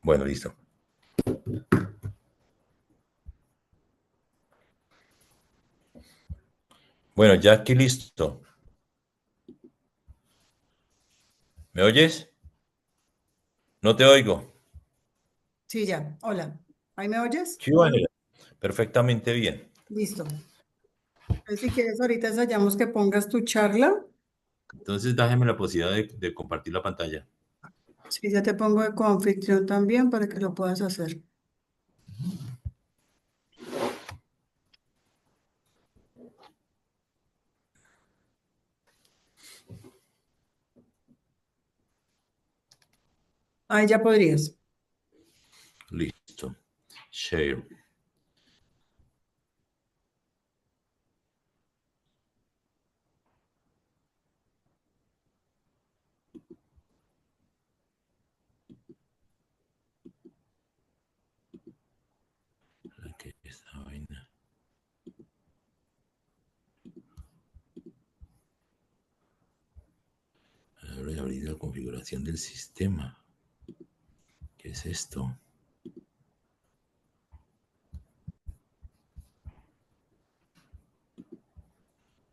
Bueno, listo. Bueno, ya aquí listo. ¿Me oyes? No te oigo. Sí, ya. Hola. ¿Ahí me oyes? Sí, Ángela. Perfectamente bien. Listo. Entonces, si quieres, ahorita ensayamos que pongas tu charla. Entonces, déjame la posibilidad de compartir la pantalla. Sí, ya te pongo de coanfitrión también para que lo puedas hacer. Ahí ya podrías. Listo. Share. Aquí esta vaina. Ahora abrir la configuración del sistema. ¿Qué es esto?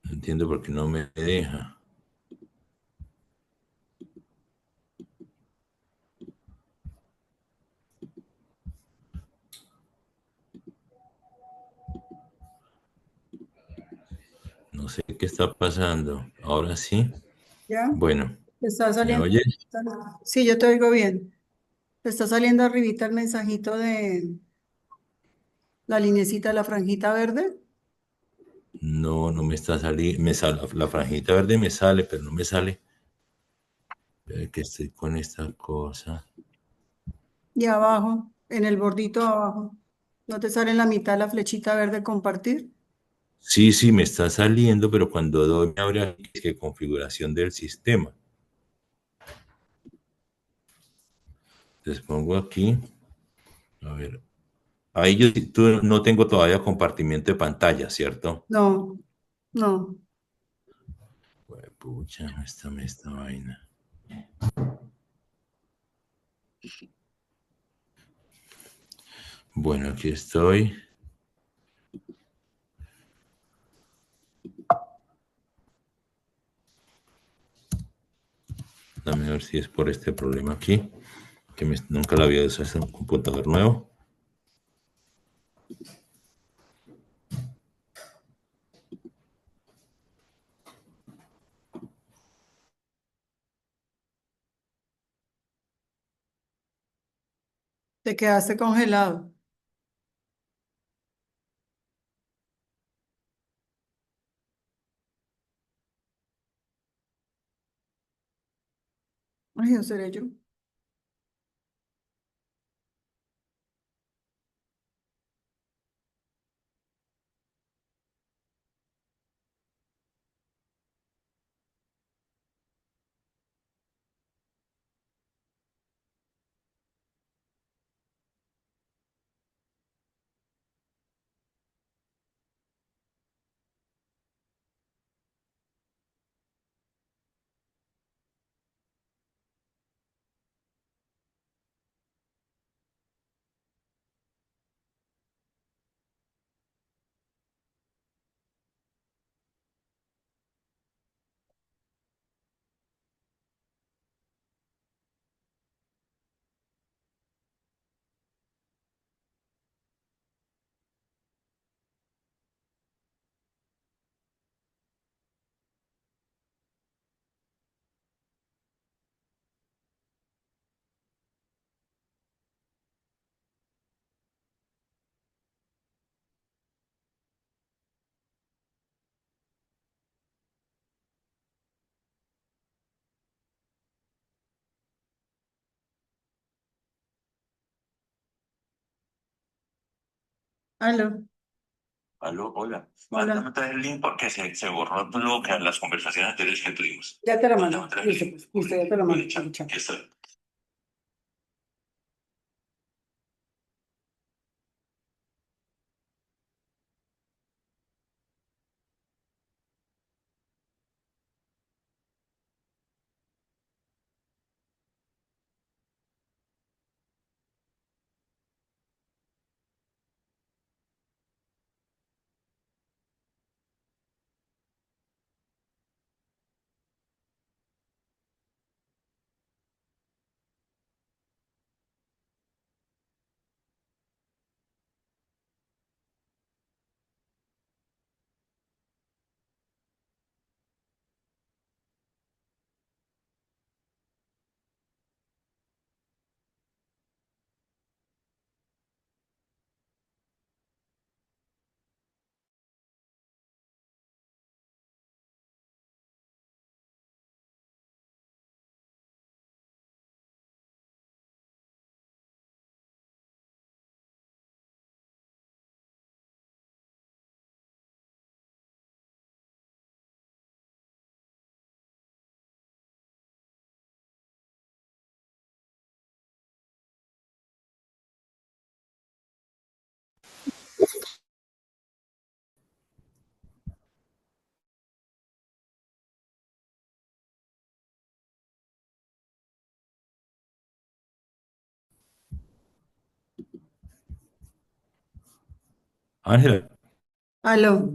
No entiendo por qué no me deja. No sé qué está pasando. Ahora sí. ¿Ya? Bueno, ¿Te está ¿me saliendo? oyes? Sí, yo te oigo bien. Te está saliendo arribita el mensajito de la linecita, la franjita verde. No, no me está saliendo. Me sale, la franjita verde me sale, pero no me sale. Que estoy con esta cosa. Y abajo, en el bordito abajo. ¿No te sale en la mitad la flechita verde compartir? Sí, sí, me está saliendo, pero cuando doy me abre aquí que configuración del sistema. Entonces pongo aquí, a ver, ahí yo tú, no tengo todavía compartimiento de pantalla, ¿cierto? No, no. Pues, pucha, esta vaina. Bueno, aquí estoy. Dame a ver si es por este problema aquí, que nunca la había usado, es un computador nuevo. Te quedaste congelado. Ay, ¿no seré yo? Aló. Aló, hola. Hola. Mándame otra vez el link porque se borró lo que las conversaciones anteriores que tuvimos. Ya te la Mándame mando. otra vez el Listo, link. pues. Listo, ya te la Bueno, mando. chao. Chao. Aquí está. Ángela, Aló,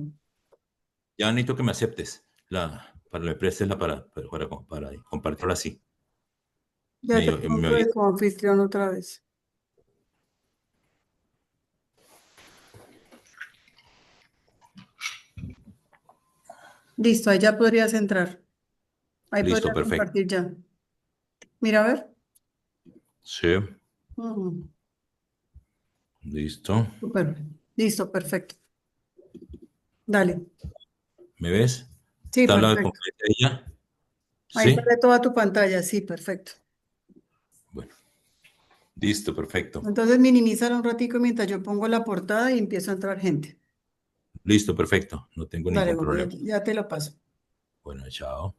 ya necesito que me aceptes para que me prestes para compartirla así. ya te Me pongo de oyes? coanfitrión otra vez. Listo, ahí ya podrías entrar. Ahí Listo, podrías perfecto. compartir ya. Mira, a ver. Sí, Ujú, listo. súper. Listo, perfecto. Dale. ¿Me ves? Sí, ¿Está la perfecto. completa ella? Ahí Sí. sale toda tu pantalla. Sí, perfecto. Bueno, listo, perfecto. Entonces minimízala un ratico mientras yo pongo la portada y empiezo a entrar gente. Listo, perfecto. No tengo Dale, ningún bueno, ya, problema. ya te lo paso. Bueno, chao.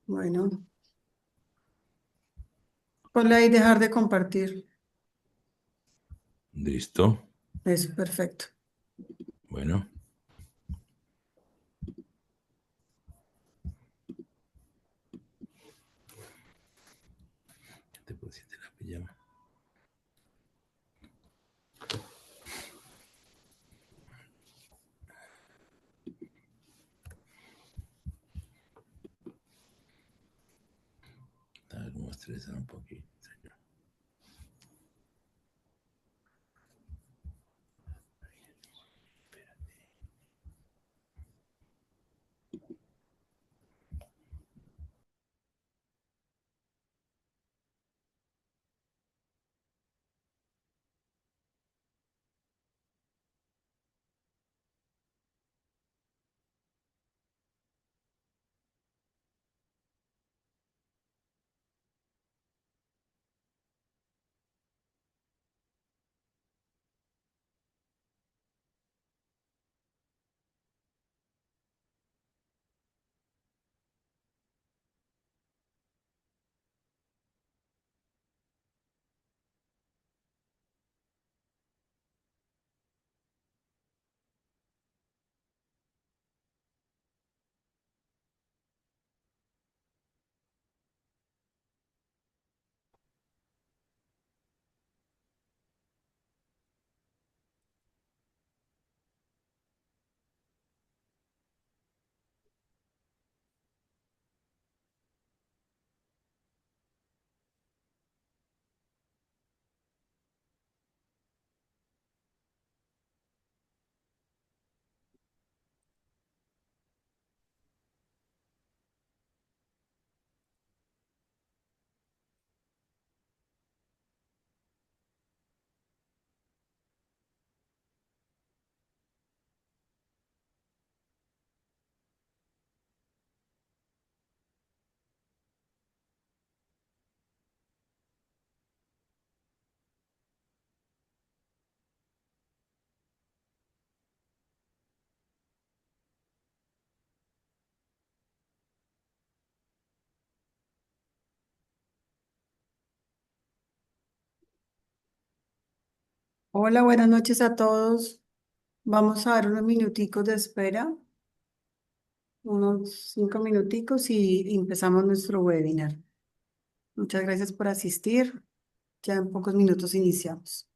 Bueno, ponle ahí dejar de compartir. Listo. Eso, perfecto. Bueno, te pusiste la pijama. Estaba como estresado un poquito. Hola, buenas noches a todos. Vamos a dar unos minuticos de espera, unos 5 minuticos y empezamos nuestro webinar. Muchas gracias por asistir. Ya en pocos minutos iniciamos.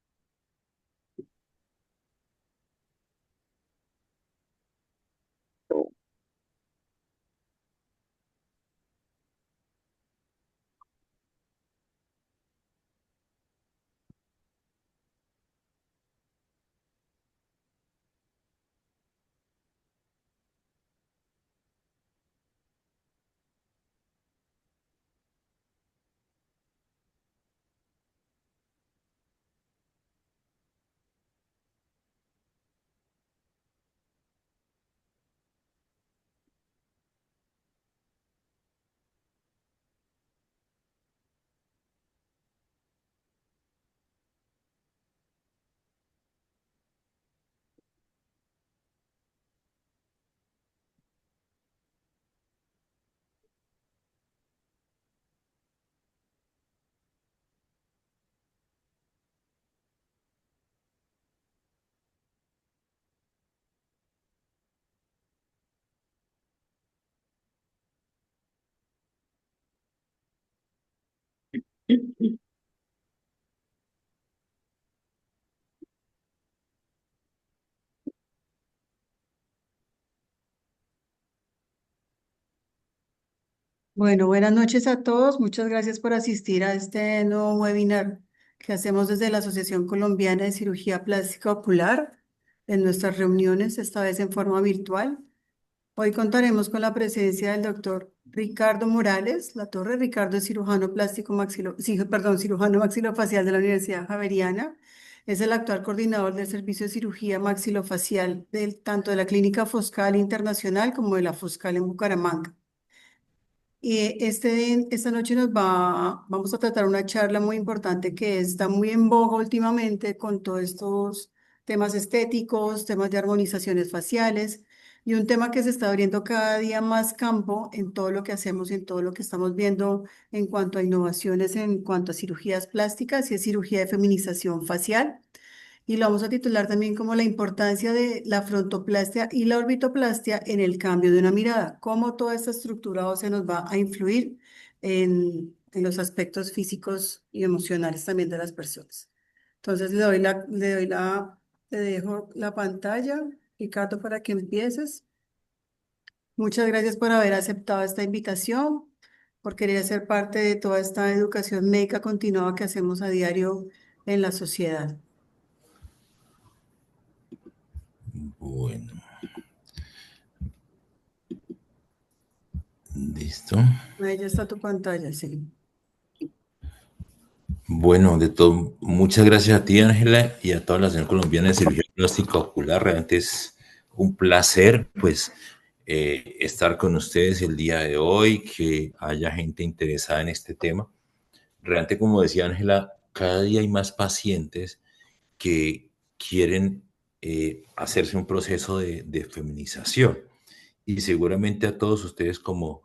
Bueno, buenas noches a todos. Muchas gracias por asistir a este nuevo webinar que hacemos desde la Asociación Colombiana de Cirugía Plástica Ocular en nuestras reuniones, esta vez en forma virtual. Hoy contaremos con la presencia del doctor Ricardo Morales La Torre. Ricardo es cirujano plástico cirujano maxilofacial de la Universidad Javeriana. Es el actual coordinador del servicio de cirugía maxilofacial tanto de la Clínica Foscal Internacional como de la Foscal en Bucaramanga. Y esta noche vamos a tratar una charla muy importante que está muy en boga últimamente con todos estos temas estéticos, temas de armonizaciones faciales y un tema que se está abriendo cada día más campo en todo lo que hacemos, en todo lo que estamos viendo en cuanto a innovaciones, en cuanto a cirugías plásticas y es cirugía de feminización facial. Y lo vamos a titular también como la importancia de la frontoplastia y la orbitoplastia en el cambio de una mirada, cómo toda esta estructura se nos va a influir en los aspectos físicos y emocionales también de las personas. Entonces te dejo la pantalla, Ricardo, para que empieces. Muchas gracias por haber aceptado esta invitación, por querer ser parte de toda esta educación médica continuada que hacemos a diario en la sociedad. Bueno, listo. Ahí ya está tu pantalla, sí. Bueno, de todo, muchas gracias a ti, Ángela, y a toda la Asociación Colombiana de Cirugía Plástica Ocular. Realmente es un placer, pues, estar con ustedes el día de hoy, que haya gente interesada en este tema. Realmente, como decía Ángela, cada día hay más pacientes que quieren hacerse un proceso de feminización. Y seguramente a todos ustedes como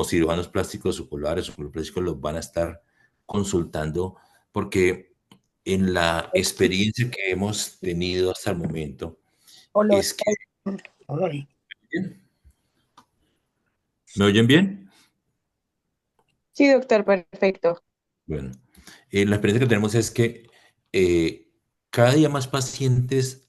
cirujanos plásticos oculares o plásticos los van a estar consultando porque en la experiencia que hemos tenido hasta el momento Hola. es que... ¿Me oyen bien? Sí, doctor, perfecto. Bueno, la experiencia que tenemos es que cada día más pacientes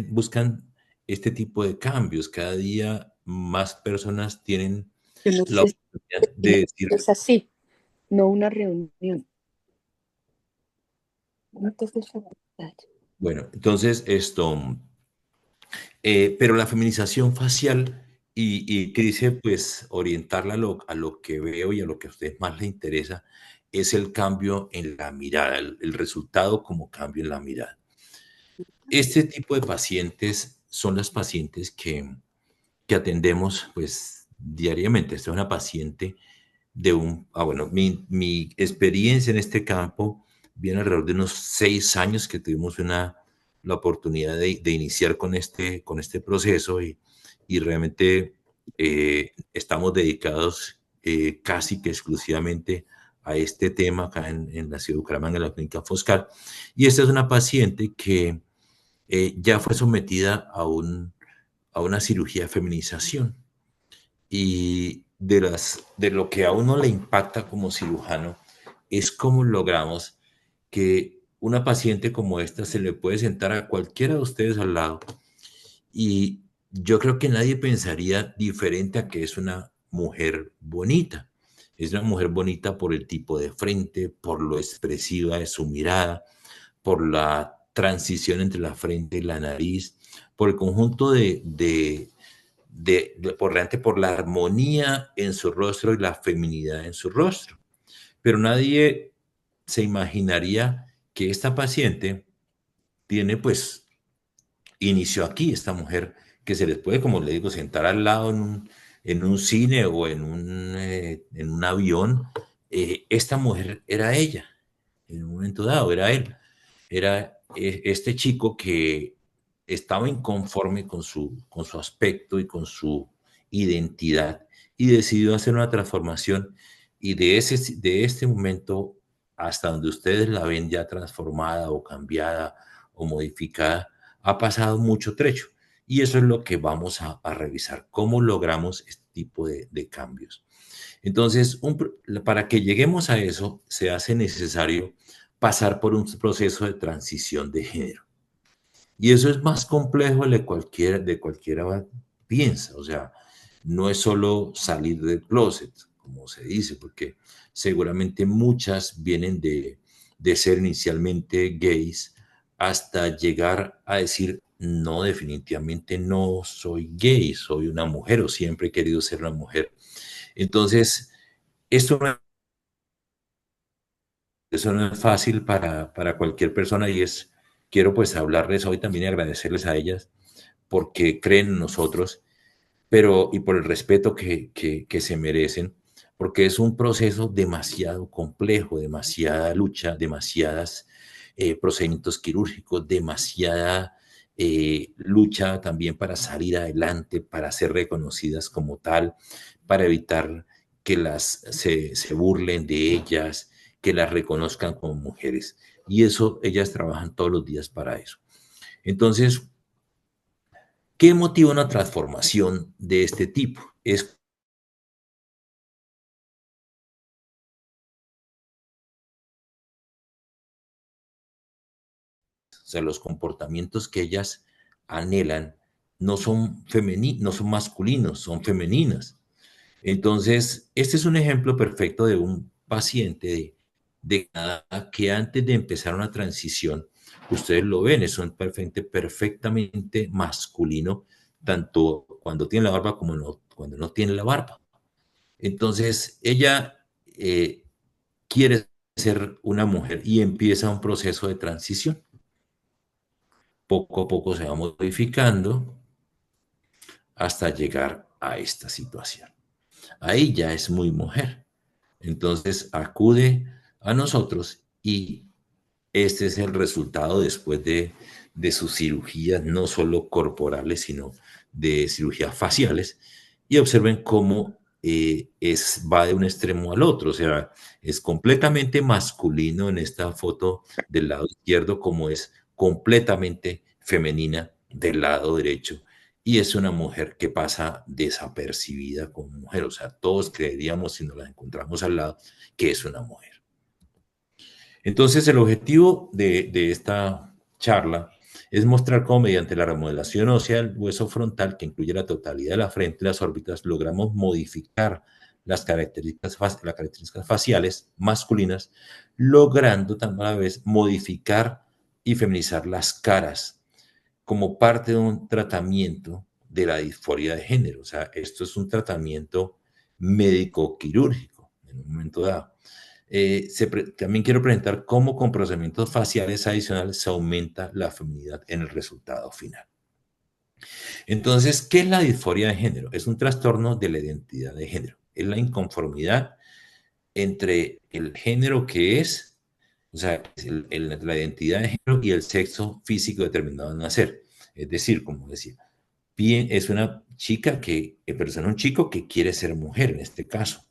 buscan este tipo de cambios, cada día más personas tienen Yo no la sé oportunidad de si decir, es así, no una reunión. No te des la pantalla. bueno, entonces pero la feminización facial y que dice, pues, orientarla a lo que veo y a lo que a ustedes más les interesa, es el cambio en la mirada, el resultado como cambio en la mirada. Este tipo de pacientes son las pacientes que atendemos, pues, diariamente. Esta es una paciente bueno, mi experiencia en este campo viene alrededor de unos 6 años que tuvimos la oportunidad de iniciar con este proceso y realmente estamos dedicados casi que exclusivamente a este tema acá en la ciudad de Bucaramanga, en la clínica Foscal. Y esta es una paciente que ya fue sometida a una cirugía de feminización y de lo que a uno le impacta como cirujano es cómo logramos que una paciente como esta se le puede sentar a cualquiera de ustedes al lado y yo creo que nadie pensaría diferente a que es una mujer bonita. Es una mujer bonita por el tipo de frente, por lo expresiva de su mirada, por la transición entre la frente y la nariz, por el conjunto realmente por la armonía en su rostro y la feminidad en su rostro. Pero nadie se imaginaría que esta paciente tiene, pues, inició aquí, esta mujer, que se les puede, como le digo, sentar al lado en un cine o en un avión. Esta mujer era ella, en un momento dado, era él. Era este chico que estaba inconforme con su aspecto y con su identidad y decidió hacer una transformación y de este momento hasta donde ustedes la ven ya transformada o cambiada o modificada, ha pasado mucho trecho. Y eso es lo que vamos a revisar, cómo logramos este tipo de cambios. Entonces, para que lleguemos a eso, se hace necesario pasar por un proceso de transición de género. Y eso es más complejo de cualquiera piensa. O sea, no es solo salir del closet, como se dice, porque seguramente muchas vienen de ser inicialmente gays hasta llegar a decir, no, definitivamente no soy gay, soy una mujer o siempre he querido ser una mujer. Entonces, esto no, eso no es fácil para cualquier persona y quiero pues hablarles hoy también y agradecerles a ellas porque creen en nosotros, pero y por el respeto que se merecen, porque es un proceso demasiado complejo, demasiada lucha, demasiadas procedimientos quirúrgicos, demasiada lucha también para salir adelante, para ser reconocidas como tal, para evitar que se burlen de ellas, que las reconozcan como mujeres. Y eso, ellas trabajan todos los días para eso. Entonces, ¿qué motiva una transformación de este tipo? Es o sea, los comportamientos que ellas anhelan no son masculinos, son femeninas. Entonces, este es un ejemplo perfecto de un paciente que antes de empezar una transición, ustedes lo ven, es un perfectamente masculino, tanto cuando tiene la barba como cuando no tiene la barba. Entonces, ella quiere ser una mujer y empieza un proceso de transición. Poco a poco se va modificando hasta llegar a esta situación. Ahí ya es muy mujer. Entonces acude a nosotros y este es el resultado después de sus cirugías, no solo corporales, sino de cirugías faciales. Y observen cómo va de un extremo al otro. O sea, es completamente masculino en esta foto del lado izquierdo, como es completamente femenina del lado derecho. Y es una mujer que pasa desapercibida como mujer. O sea, todos creeríamos, si nos la encontramos al lado, que es una mujer. Entonces, el objetivo de esta charla es mostrar cómo mediante la remodelación ósea del hueso frontal, que incluye la totalidad de la frente y las órbitas, logramos modificar las características faciales masculinas, logrando también a la vez modificar y feminizar las caras como parte de un tratamiento de la disforia de género. O sea, esto es un tratamiento médico-quirúrgico en un momento dado. También quiero presentar cómo con procedimientos faciales adicionales se aumenta la feminidad en el resultado final. Entonces, ¿qué es la disforia de género? Es un trastorno de la identidad de género. Es la inconformidad entre el género que es, o sea, la identidad de género y el sexo físico determinado al nacer. Es decir, como decía, bien, es una chica pero es un chico que quiere ser mujer en este caso.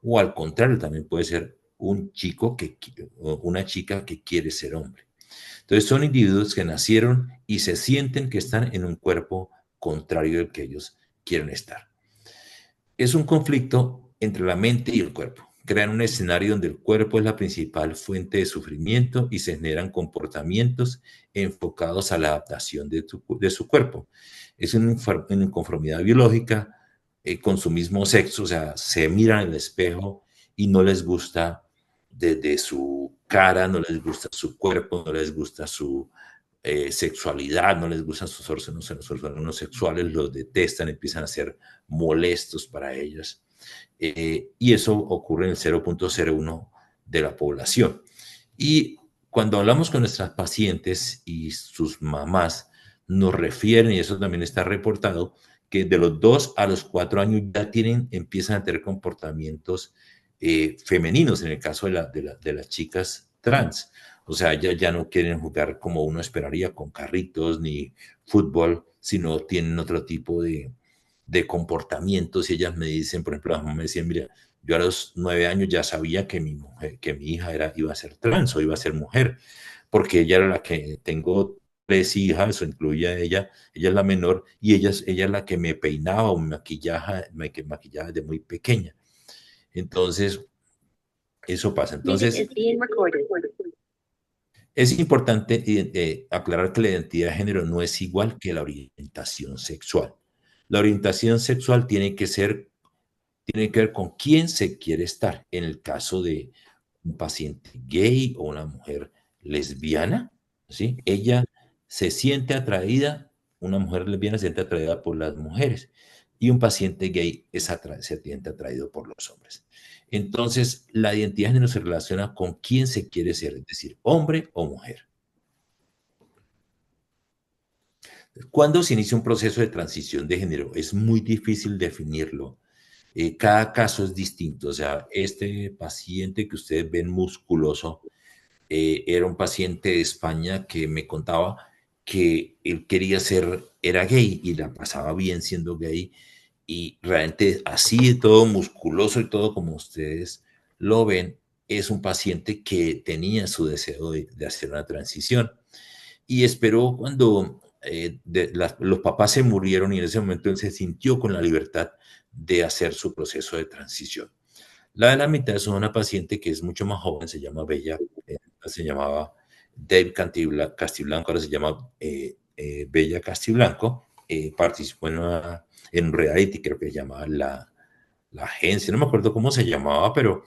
O al contrario, también puede ser un chico o una chica que quiere ser hombre. Entonces son individuos que nacieron y se sienten que están en un cuerpo contrario del que ellos quieren estar. Es un conflicto entre la mente y el cuerpo. Crean un escenario donde el cuerpo es la principal fuente de sufrimiento y se generan comportamientos enfocados a la adaptación de su cuerpo. Es una inconformidad biológica con su mismo sexo, o sea, se miran en el espejo y no les gusta desde su cara, no les gusta su cuerpo, no les gusta su sexualidad, no les gustan sus órganos sexuales, los detestan, empiezan a ser molestos para ellas. Y eso ocurre en el 0.01 de la población. Y cuando hablamos con nuestras pacientes y sus mamás, nos refieren, y eso también está reportado, que de los 2 a los 4 años ya empiezan a tener comportamientos femeninos, en el caso de las chicas trans. O sea, ya no quieren jugar como uno esperaría con carritos ni fútbol, sino tienen otro tipo de comportamientos. Y ellas me dicen, por ejemplo, las mamás me decían, mira, yo a los 9 años ya sabía que mi hija iba a ser trans o iba a ser mujer, porque ella era la que tengo 3 hijas, eso incluye a ella es la menor, y ella es la que me peinaba o me maquillaba desde muy pequeña. Entonces, eso pasa. Entonces, es importante aclarar que la identidad de género no es igual que la orientación sexual. La orientación sexual tiene que ser tiene que ver con quién se quiere estar. En el caso de un paciente gay o una mujer lesbiana, ¿sí? Ella se siente atraída, una mujer lesbiana se siente atraída por las mujeres y un paciente gay se siente atraído por los hombres. Entonces, la identidad de género se relaciona con quién se quiere ser, es decir, hombre o mujer. ¿Cuándo se inicia un proceso de transición de género? Es muy difícil definirlo. Cada caso es distinto. O sea, este paciente que ustedes ven musculoso era un paciente de España que me contaba que él quería ser, era gay y la pasaba bien siendo gay y realmente así, todo musculoso y todo como ustedes lo ven, es un paciente que tenía su deseo de hacer una transición y esperó cuando los papás se murieron y en ese momento él se sintió con la libertad de hacer su proceso de transición. La de la mitad es una paciente que es mucho más joven, se llama Bella, se llamaba Dave Castiblanco, ahora se llama Bella Castiblanco, participó en un reality, creo que se llamaba la agencia, no me acuerdo cómo se llamaba, pero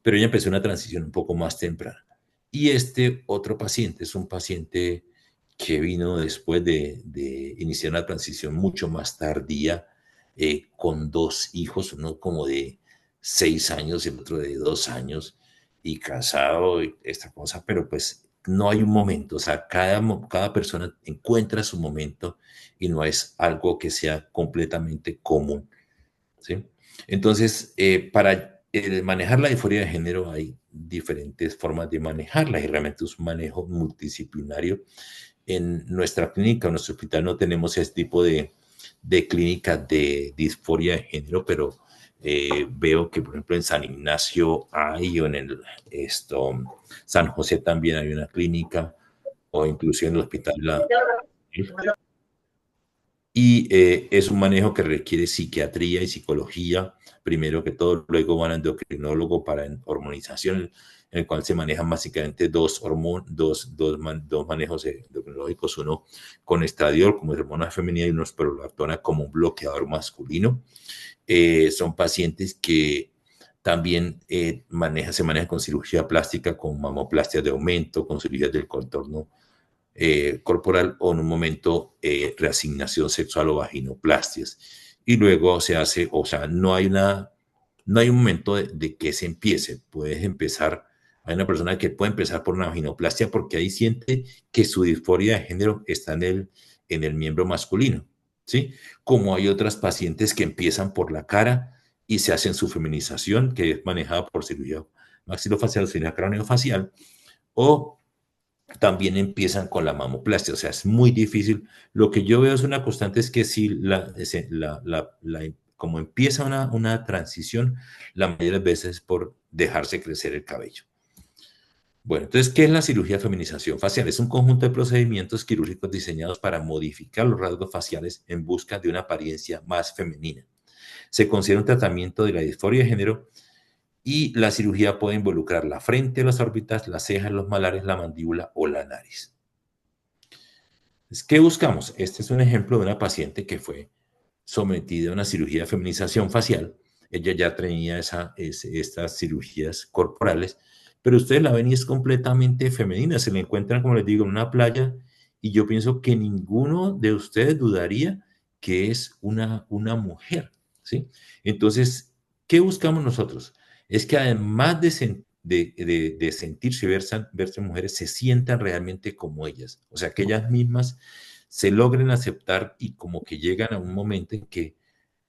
ella empezó una transición un poco más temprana. Y este otro paciente es un paciente que vino después de iniciar una transición mucho más tardía, con dos hijos, uno como de 6 años y el otro de 2 años, y casado, y esta cosa, pero pues no hay un momento, o sea, cada persona encuentra su momento y no es algo que sea completamente común, ¿sí? Entonces, para manejar la disforia de género hay diferentes formas de manejarla y realmente es un manejo multidisciplinario. En nuestra clínica, en nuestro hospital no tenemos ese tipo de clínica de disforia de género, pero veo que, por ejemplo, en San Ignacio hay, o en San José también hay una clínica, o inclusive en el hospital y es un manejo que requiere psiquiatría y psicología, primero que todo, luego van a endocrinólogo para hormonización, en el cual se manejan básicamente dos manejos endocrinológicos, uno con estradiol como hormona femenina y uno esperolactona como un bloqueador masculino. Son pacientes que también se manejan con cirugía plástica, con mamoplastia de aumento, con cirugías del contorno corporal o en un momento reasignación sexual o vaginoplastias. Y luego se hace, o sea, no hay un momento de que se empiece. Puedes empezar, hay una persona que puede empezar por una vaginoplastia porque ahí siente que su disforia de género está en el miembro masculino, ¿sí? Como hay otras pacientes que empiezan por la cara y se hacen su feminización, que es manejada por cirugía maxilofacial, cirugía craneofacial, o también empiezan con la mamoplastia, o sea, es muy difícil. Lo que yo veo es una constante es que si como empieza una transición, la mayoría de las veces es por dejarse crecer el cabello. Bueno, entonces, ¿qué es la cirugía de feminización facial? Es un conjunto de procedimientos quirúrgicos diseñados para modificar los rasgos faciales en busca de una apariencia más femenina. Se considera un tratamiento de la disforia de género y la cirugía puede involucrar la frente, las órbitas, las cejas, los malares, la mandíbula o la nariz. ¿Qué buscamos? Este es un ejemplo de una paciente que fue sometida a una cirugía de feminización facial. Ella ya tenía estas cirugías corporales, pero ustedes la ven y es completamente femenina. Se la encuentran, como les digo, en una playa y yo pienso que ninguno de ustedes dudaría que es una mujer, ¿sí? Entonces, ¿qué buscamos nosotros? Es que además de sentirse y verse mujeres, se sientan realmente como ellas. O sea, que ellas mismas se logren aceptar y como que llegan a un momento en que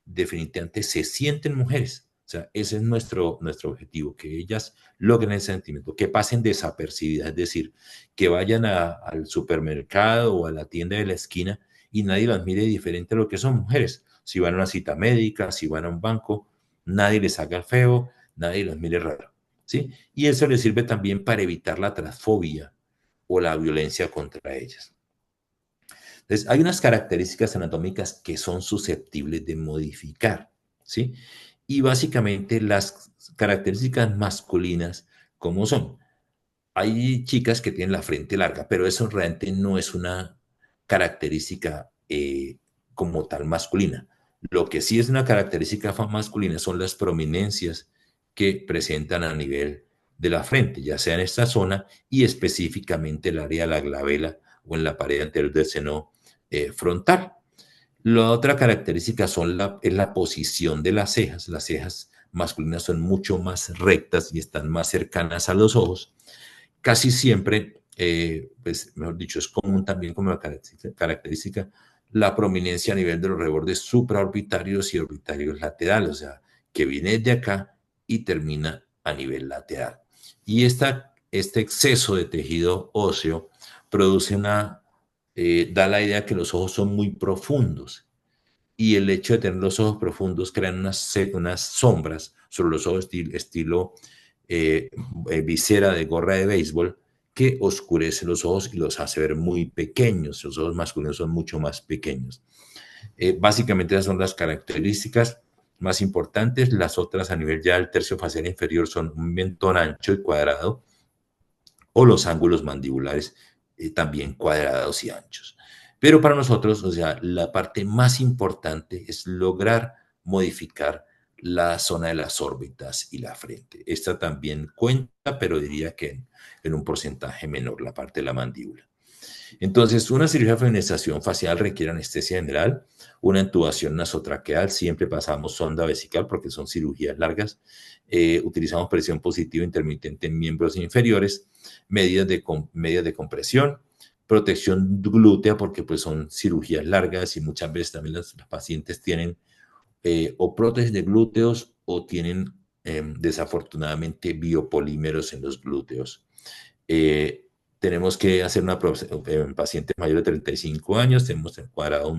definitivamente se sienten mujeres. O sea, ese es nuestro objetivo, que ellas logren ese sentimiento, que pasen desapercibidas, es decir, que vayan al supermercado o a la tienda de la esquina y nadie las mire diferente a lo que son mujeres. Si van a una cita médica, si van a un banco, nadie les haga el feo, nadie las mire raro, ¿sí? Y eso les sirve también para evitar la transfobia o la violencia contra ellas. Entonces, hay unas características anatómicas que son susceptibles de modificar, ¿sí? Y básicamente las características masculinas, ¿cómo son? Hay chicas que tienen la frente larga, pero eso realmente no es una característica como tal masculina. Lo que sí es una característica masculina son las prominencias que presentan a nivel de la frente, ya sea en esta zona y específicamente el área de la glabela o en la pared anterior del seno frontal. La otra característica es la posición de las cejas. Las cejas masculinas son mucho más rectas y están más cercanas a los ojos. Casi siempre, pues, mejor dicho, es común también como característica la prominencia a nivel de los rebordes supraorbitarios y orbitarios laterales, o sea, que viene de acá y termina a nivel lateral. Y este exceso de tejido óseo produce da la idea que los ojos son muy profundos y el hecho de tener los ojos profundos crean unas sombras sobre los ojos estilo eh, visera de gorra de béisbol que oscurece los ojos y los hace ver muy pequeños. Los ojos masculinos son mucho más pequeños. Básicamente esas son las características más importantes. Las otras a nivel ya del tercio facial inferior son un mentón ancho y cuadrado o los ángulos mandibulares también cuadrados y anchos. Pero para nosotros, o sea, la parte más importante es lograr modificar la zona de las órbitas y la frente. Esta también cuenta, pero diría que en un porcentaje menor, la parte de la mandíbula. Entonces, una cirugía de feminización facial requiere anestesia general, una intubación nasotraqueal, siempre pasamos sonda vesical porque son cirugías largas, utilizamos presión positiva intermitente en miembros inferiores, medidas de compresión, protección glútea porque pues son cirugías largas y muchas veces también las pacientes tienen o prótesis de glúteos o tienen desafortunadamente biopolímeros en los glúteos. Eh, Tenemos que hacer en pacientes mayores de 35 años, tenemos encuadrado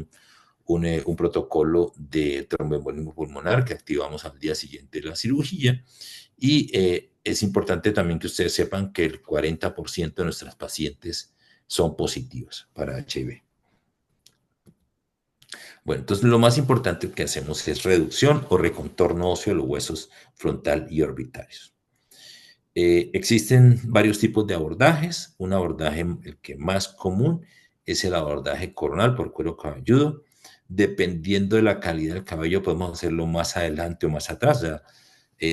un protocolo de tromboembolismo pulmonar que activamos al día siguiente de la cirugía. Y es importante también que ustedes sepan que el 40% de nuestras pacientes son positivas para HIV. Bueno, entonces lo más importante que hacemos es reducción o recontorno óseo de los huesos frontal y orbitarios. Existen varios tipos de abordajes. Un abordaje, el que más común, es el abordaje coronal por cuero cabelludo. Dependiendo de la calidad del cabello, podemos hacerlo más adelante o más atrás. O sea,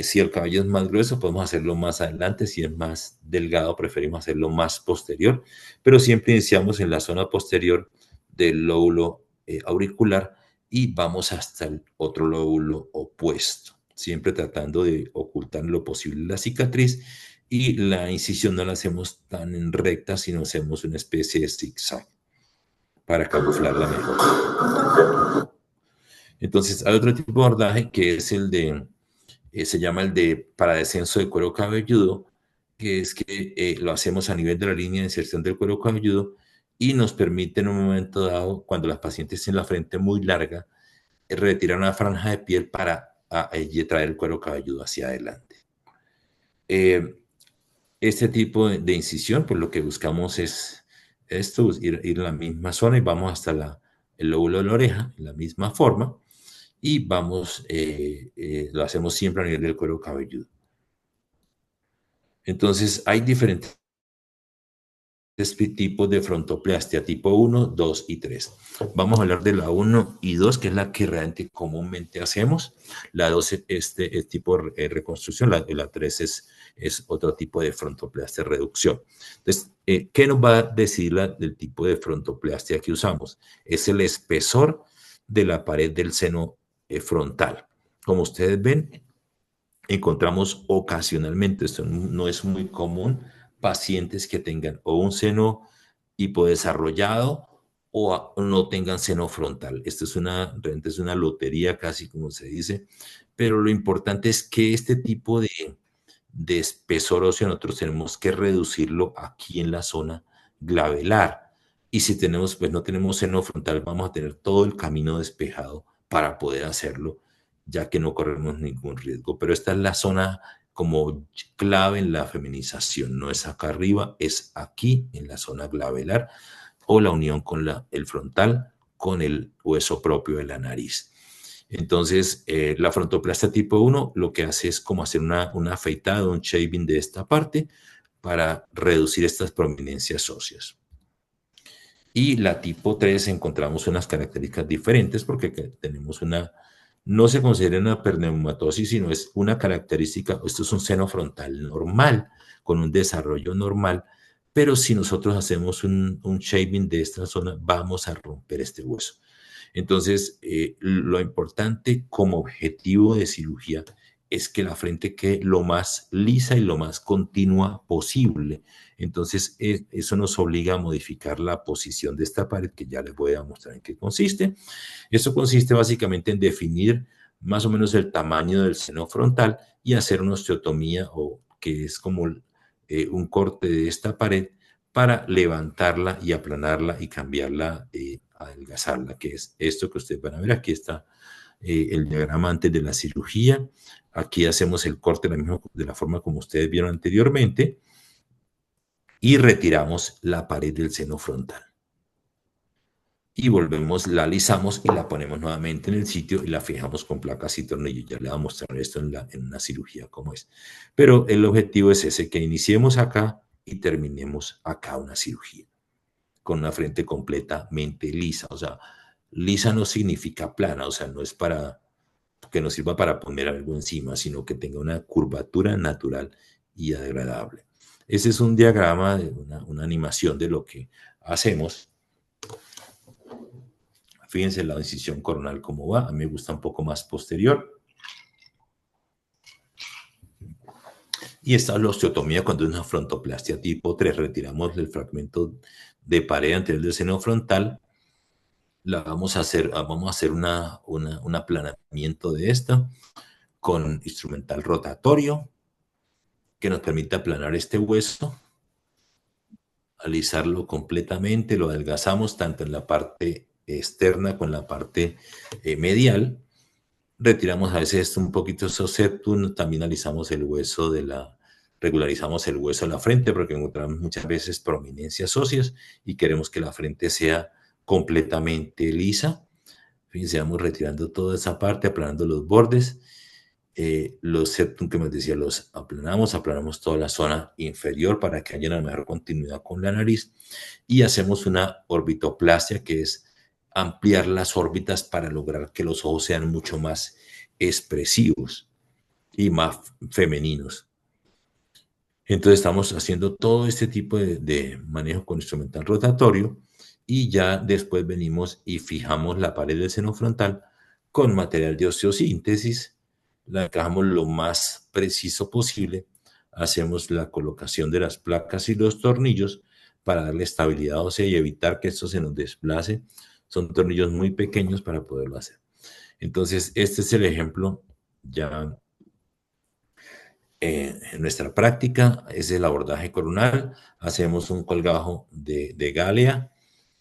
si el cabello es más grueso, podemos hacerlo más adelante. Si es más delgado, preferimos hacerlo más posterior. Pero siempre iniciamos en la zona posterior del lóbulo auricular y vamos hasta el otro lóbulo opuesto, siempre tratando de ocultar lo posible la cicatriz, y la incisión no la hacemos tan en recta, sino hacemos una especie de zigzag para camuflarla mejor. Entonces, hay otro tipo de abordaje que es se llama el de para descenso de cuero cabelludo, que es que lo hacemos a nivel de la línea de inserción del cuero cabelludo y nos permite en un momento dado, cuando las pacientes tienen la frente muy larga, retirar una franja de piel para traer el cuero cabelludo hacia adelante. Este tipo de incisión, pues lo que buscamos es esto, ir a la misma zona y vamos hasta el lóbulo de la oreja, en la misma forma, y lo hacemos siempre a nivel del cuero cabelludo. Entonces, hay diferentes tipos de frontoplastia, tipo 1, 2 y 3. Vamos a hablar de la 1 y 2, que es la que realmente comúnmente hacemos. La 2 es tipo reconstrucción, la 3 es otro tipo de frontoplastia reducción. Entonces, ¿qué nos va a decir del tipo de frontoplastia que usamos? Es el espesor de la pared del seno frontal. Como ustedes ven, encontramos ocasionalmente, esto no es muy común, pacientes que tengan o un seno hipodesarrollado o no tengan seno frontal. Esto realmente es una lotería casi, como se dice, pero lo importante es que este tipo de espesor óseo nosotros tenemos que reducirlo aquí en la zona glabelar. Y si pues no tenemos seno frontal, vamos a tener todo el camino despejado para poder hacerlo, ya que no corremos ningún riesgo. Pero esta es la zona como clave en la feminización, no es acá arriba, es aquí en la zona glabelar o la unión con el frontal con el hueso propio de la nariz. Entonces, la frontoplastia tipo 1 lo que hace es como hacer una afeitada, un shaving de esta parte para reducir estas prominencias óseas. Y la tipo 3 encontramos unas características diferentes porque tenemos una, no se considera una perneumatosis, sino es una característica, esto es un seno frontal normal, con un desarrollo normal, pero si nosotros hacemos un shaving de esta zona, vamos a romper este hueso. Entonces, lo importante como objetivo de cirugía es que la frente quede lo más lisa y lo más continua posible. Entonces, eso nos obliga a modificar la posición de esta pared, que ya les voy a mostrar en qué consiste. Esto consiste básicamente en definir más o menos el tamaño del seno frontal y hacer una osteotomía, o que es como un corte de esta pared para levantarla y aplanarla y cambiarla, adelgazarla, que es esto que ustedes van a ver. Aquí está el diagrama antes de la cirugía. Aquí hacemos el corte de la forma como ustedes vieron anteriormente y retiramos la pared del seno frontal. Y volvemos, la alisamos y la ponemos nuevamente en el sitio y la fijamos con placas y tornillos. Ya le voy a mostrar esto en una cirugía como es. Pero el objetivo es ese, que iniciemos acá y terminemos acá una cirugía con una frente completamente lisa. O sea, lisa no significa plana, o sea, no es para que nos sirva para poner algo encima, sino que tenga una curvatura natural y agradable. Ese es un diagrama, de una animación de lo que hacemos. Fíjense la incisión coronal cómo va. A mí me gusta un poco más posterior. Y esta es la osteotomía cuando es una frontoplastia tipo 3. Retiramos el fragmento de pared anterior del seno frontal. Vamos a hacer un aplanamiento de esta con instrumental rotatorio que nos permite aplanar este hueso, alisarlo completamente, lo adelgazamos tanto en la parte externa como en la parte medial. Retiramos a veces un poquito esos septum, también alisamos el hueso regularizamos el hueso de la frente porque encontramos muchas veces prominencias óseas y queremos que la frente sea completamente lisa. Fíjense, vamos retirando toda esa parte, aplanando los bordes. Los septum que me decía, los aplanamos toda la zona inferior para que haya una mejor continuidad con la nariz y hacemos una orbitoplastia, que es ampliar las órbitas para lograr que los ojos sean mucho más expresivos y más femeninos. Entonces estamos haciendo todo este tipo de manejo con instrumental rotatorio y ya después venimos y fijamos la pared del seno frontal con material de osteosíntesis, la encajamos lo más preciso posible, hacemos la colocación de las placas y los tornillos para darle estabilidad ósea y evitar que esto se nos desplace. Son tornillos muy pequeños para poderlo hacer. Entonces, este es el ejemplo ya en nuestra práctica, es el abordaje coronal. Hacemos un colgajo de Galea,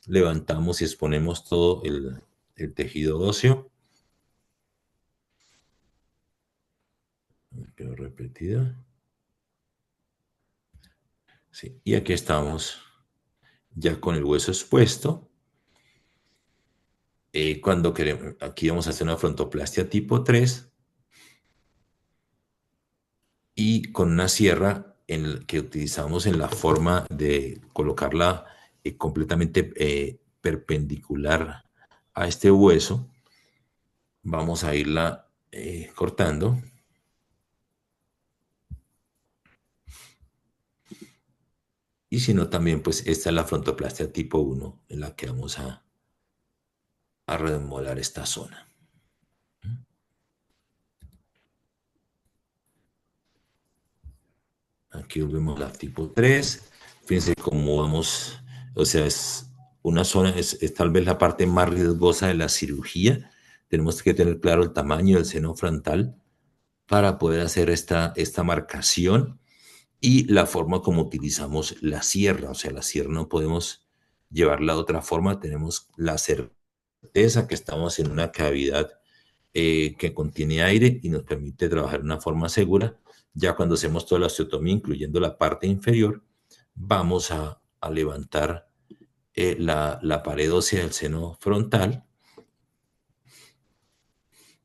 levantamos y exponemos todo el tejido óseo. Quedó repetida. Sí, y aquí estamos ya con el hueso expuesto. Cuando queremos, aquí vamos a hacer una frontoplastia tipo 3 y con una sierra que utilizamos en la forma de colocarla completamente perpendicular a este hueso. Vamos a irla cortando. Y si no, también, pues esta es la frontoplastia tipo 1 en la que vamos a remodelar esta zona. Aquí vemos la tipo 3. Fíjense cómo vamos, o sea, es una zona, es tal vez la parte más riesgosa de la cirugía. Tenemos que tener claro el tamaño del seno frontal para poder hacer esta marcación y la forma como utilizamos la sierra. O sea, la sierra no podemos llevarla de otra forma. Tenemos la certeza que estamos en una cavidad que contiene aire y nos permite trabajar de una forma segura. Ya cuando hacemos toda la osteotomía, incluyendo la parte inferior, vamos a levantar la pared ósea del seno frontal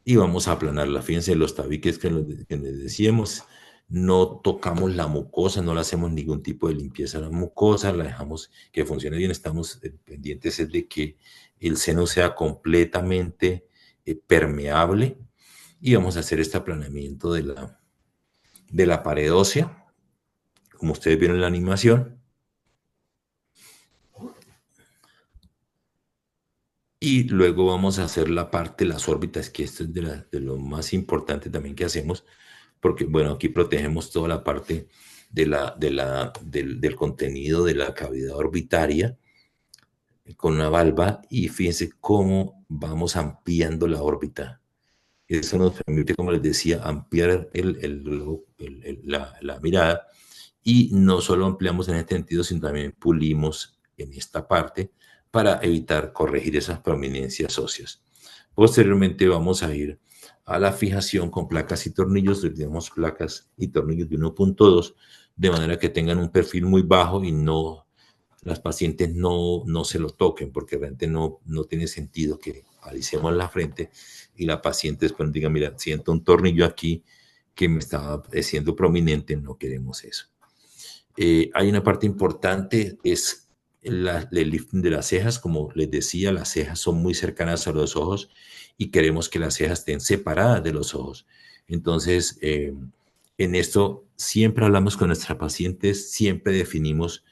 y vamos a aplanarla. Fíjense los tabiques que les decíamos, no tocamos la mucosa, no le hacemos ningún tipo de limpieza a la mucosa, la dejamos que funcione bien. Estamos pendientes es de que el seno sea completamente permeable y vamos a hacer este aplanamiento de la pared ósea, como ustedes vieron en la animación. Y luego vamos a hacer la parte de las órbitas, que esto es de lo más importante también que hacemos, porque, bueno, aquí protegemos toda la parte del contenido de la cavidad orbitaria con una valva, y fíjense cómo vamos ampliando la órbita. Eso nos permite, como les decía, ampliar la mirada, y no solo ampliamos en este sentido, sino también pulimos en esta parte para evitar corregir esas prominencias óseas. Posteriormente vamos a ir a la fijación con placas y tornillos, tenemos placas y tornillos de 1.2, de manera que tengan un perfil muy bajo y no, las pacientes no se lo toquen, porque realmente no tiene sentido que alicemos la frente y la paciente después diga, mira, siento un tornillo aquí que me está siendo prominente, no queremos eso. Hay una parte importante, es el lifting de las cejas. Como les decía, las cejas son muy cercanas a los ojos y queremos que las cejas estén separadas de los ojos. Entonces, en esto siempre hablamos con nuestras pacientes, siempre definimos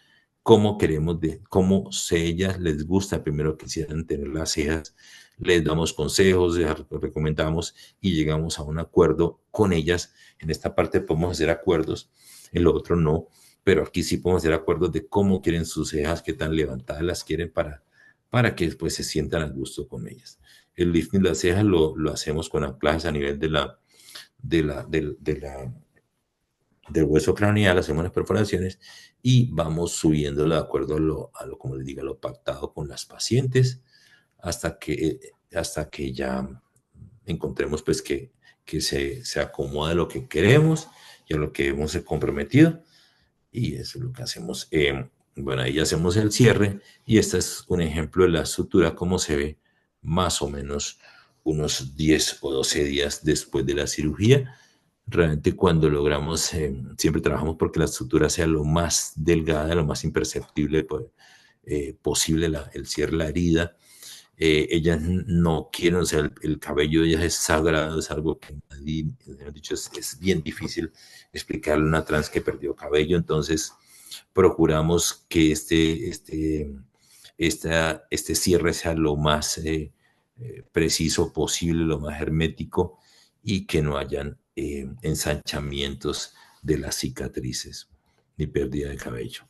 cómo queremos, cómo ellas les gusta primero que quisieran tener las cejas. Les damos consejos, les recomendamos y llegamos a un acuerdo con ellas. En esta parte podemos hacer acuerdos, en lo otro no, pero aquí sí podemos hacer acuerdos de cómo quieren sus cejas, qué tan levantadas las quieren para que después se sientan a gusto con ellas. El lifting de las cejas lo hacemos con anclajes a nivel del hueso craneal, hacemos las perforaciones y vamos subiéndolo de acuerdo como les diga, lo pactado con las pacientes hasta que ya encontremos pues que se acomoda a lo que queremos y a lo que hemos comprometido. Y eso es lo que hacemos. Bueno, ahí hacemos el cierre y este es un ejemplo de la sutura, como se ve más o menos unos 10 o 12 días después de la cirugía. Realmente cuando logramos, siempre trabajamos porque la sutura sea lo más delgada, lo más imperceptible posible, el cierre, la herida. Ellas no quieren, o sea, el cabello de ellas es sagrado, es algo que nadie, dicho, es bien difícil explicarle a una trans que perdió cabello. Entonces procuramos que este cierre sea lo más preciso posible, lo más hermético, y que no hayan ensanchamientos de las cicatrices ni pérdida de cabello.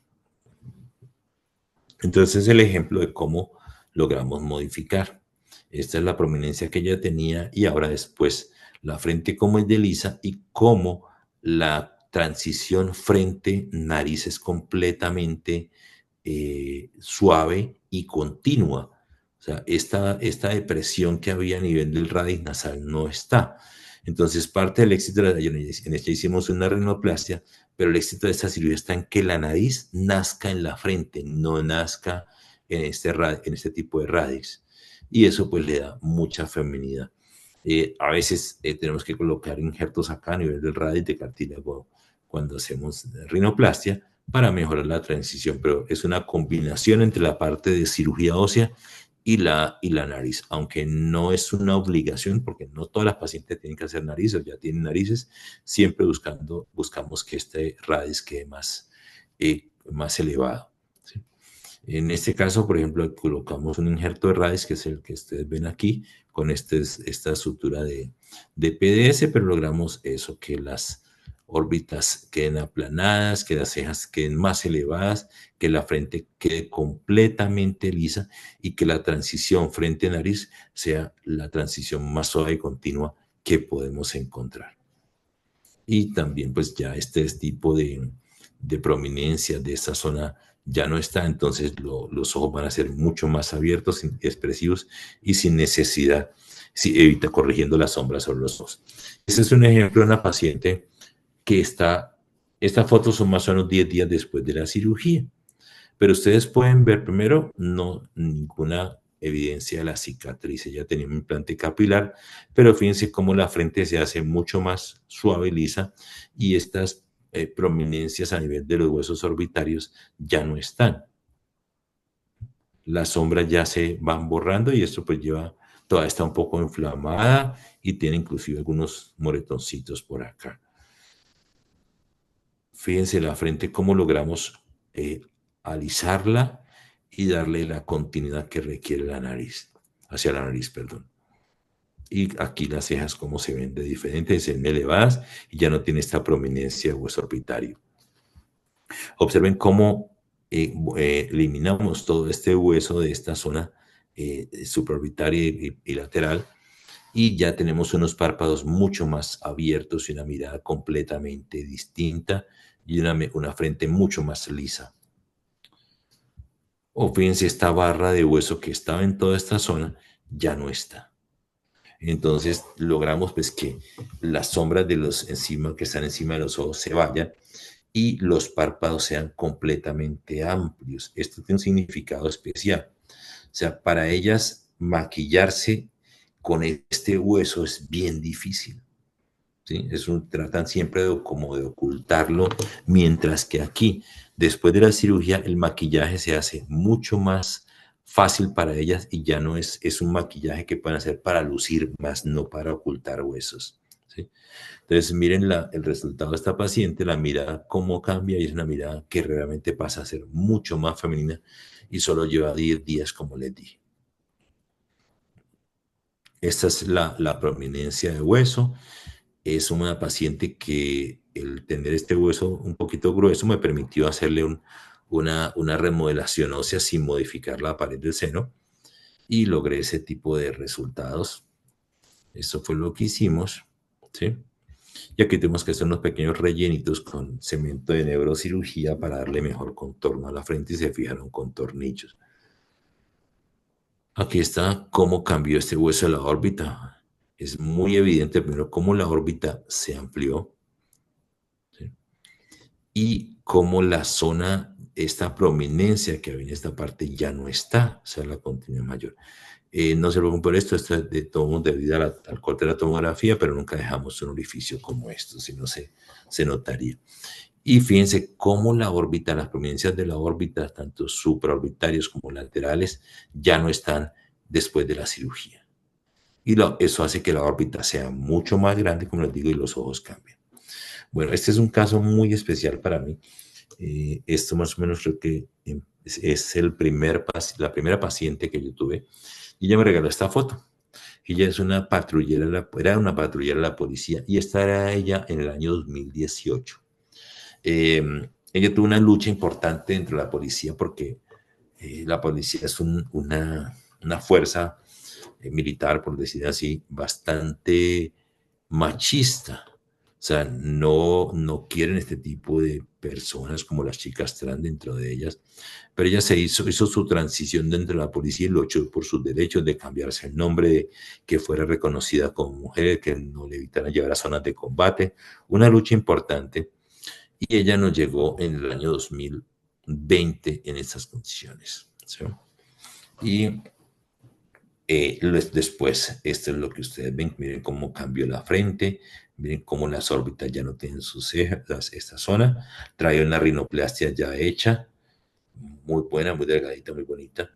Entonces, el ejemplo de cómo logramos modificar. Esta es la prominencia que ella tenía, y ahora después la frente como es de lisa y cómo la transición frente-nariz es completamente suave y continua. O sea, esta depresión que había a nivel del radix nasal no está. Entonces, parte del éxito, en esta hicimos una rinoplastia, pero el éxito de esta cirugía está en que la nariz nazca en la frente, no nazca en este tipo de radix. Y eso pues le da mucha feminidad. A veces tenemos que colocar injertos acá a nivel del radix de cartílago cuando hacemos rinoplastia para mejorar la transición, pero es una combinación entre la parte de cirugía ósea y la nariz, aunque no es una obligación, porque no todas las pacientes tienen que hacer nariz o ya tienen narices. Siempre buscamos que este radix quede más elevado, ¿sí? En este caso, por ejemplo, colocamos un injerto de radix, que es el que ustedes ven aquí, con esta sutura de PDS, pero logramos eso, que las órbitas queden aplanadas, que las cejas queden más elevadas, que la frente quede completamente lisa y que la transición frente-nariz sea la transición más suave y continua que podemos encontrar. Y también pues ya este tipo de prominencia de esta zona ya no está, entonces los ojos van a ser mucho más abiertos, expresivos y sin necesidad, evita corrigiendo las sombras sobre los ojos. Este es un ejemplo de una paciente que estas fotos son más o menos 10 días después de la cirugía, pero ustedes pueden ver primero ninguna evidencia de la cicatriz. Ella tenía un implante capilar, pero fíjense cómo la frente se hace mucho más suave, lisa, y estas prominencias a nivel de los huesos orbitarios ya no están. Las sombras ya se van borrando y esto pues lleva, toda está un poco inflamada y tiene inclusive algunos moretoncitos por acá. Fíjense la frente cómo logramos alisarla y darle la continuidad que requiere la nariz, hacia la nariz, perdón. Y aquí las cejas como se ven de diferentes, se ven elevadas y ya no tiene esta prominencia de hueso orbitario. Observen cómo eliminamos todo este hueso de esta zona supraorbitaria y lateral y ya tenemos unos párpados mucho más abiertos y una mirada completamente distinta y una frente mucho más lisa. O fíjense, esta barra de hueso que estaba en toda esta zona ya no está. Entonces logramos pues que las sombras de los que están encima de los ojos se vayan y los párpados sean completamente amplios. Esto tiene un significado especial. O sea, para ellas maquillarse con este hueso es bien difícil. ¿Sí? Tratan siempre como de ocultarlo, mientras que aquí, después de la cirugía, el maquillaje se hace mucho más fácil para ellas y ya no es un maquillaje que pueden hacer para lucir más, no para ocultar huesos. ¿Sí? Entonces, miren el resultado de esta paciente, la mirada cómo cambia y es una mirada que realmente pasa a ser mucho más femenina y solo lleva 10 días, como les dije. Esta es la prominencia de hueso. Es una paciente que el tener este hueso un poquito grueso me permitió hacerle una remodelación ósea sin modificar la pared del seno y logré ese tipo de resultados. Eso fue lo que hicimos, ¿sí? Y aquí tenemos que hacer unos pequeños rellenitos con cemento de neurocirugía para darle mejor contorno a la frente y se fijaron con tornillos. Aquí está cómo cambió este hueso de la órbita. Es muy evidente primero cómo la órbita se amplió, ¿sí? Y cómo la zona, esta prominencia que había en esta parte ya no está, o sea, la continuidad mayor. No se preocupen por esto es de todo mundo debido al corte de la tomografía, pero nunca dejamos un orificio como esto, si no se notaría. Y fíjense cómo la órbita, las prominencias de la órbita, tanto supraorbitarios como laterales, ya no están después de la cirugía. Y eso hace que la órbita sea mucho más grande, como les digo, y los ojos cambian. Bueno, este es un caso muy especial para mí. Esto más o menos creo que es la primera paciente que yo tuve. Y ella me regaló esta foto. Ella es una patrullera, era una patrullera de la policía y esta era ella en el año 2018. Ella tuvo una lucha importante dentro de la policía porque la policía es una fuerza militar, por decir así, bastante machista. O sea, no quieren este tipo de personas como las chicas trans dentro de ellas. Pero ella hizo su transición dentro de la policía y luchó por sus derechos de cambiarse el nombre, de que fuera reconocida como mujer, que no le evitaran llevar a zonas de combate. Una lucha importante. Y ella nos llegó en el año 2020 en estas condiciones, ¿sí? Y después, esto es lo que ustedes ven, miren cómo cambió la frente, miren cómo las órbitas ya no tienen sus cejas, esta zona, trae una rinoplastia ya hecha, muy buena, muy delgadita, muy bonita,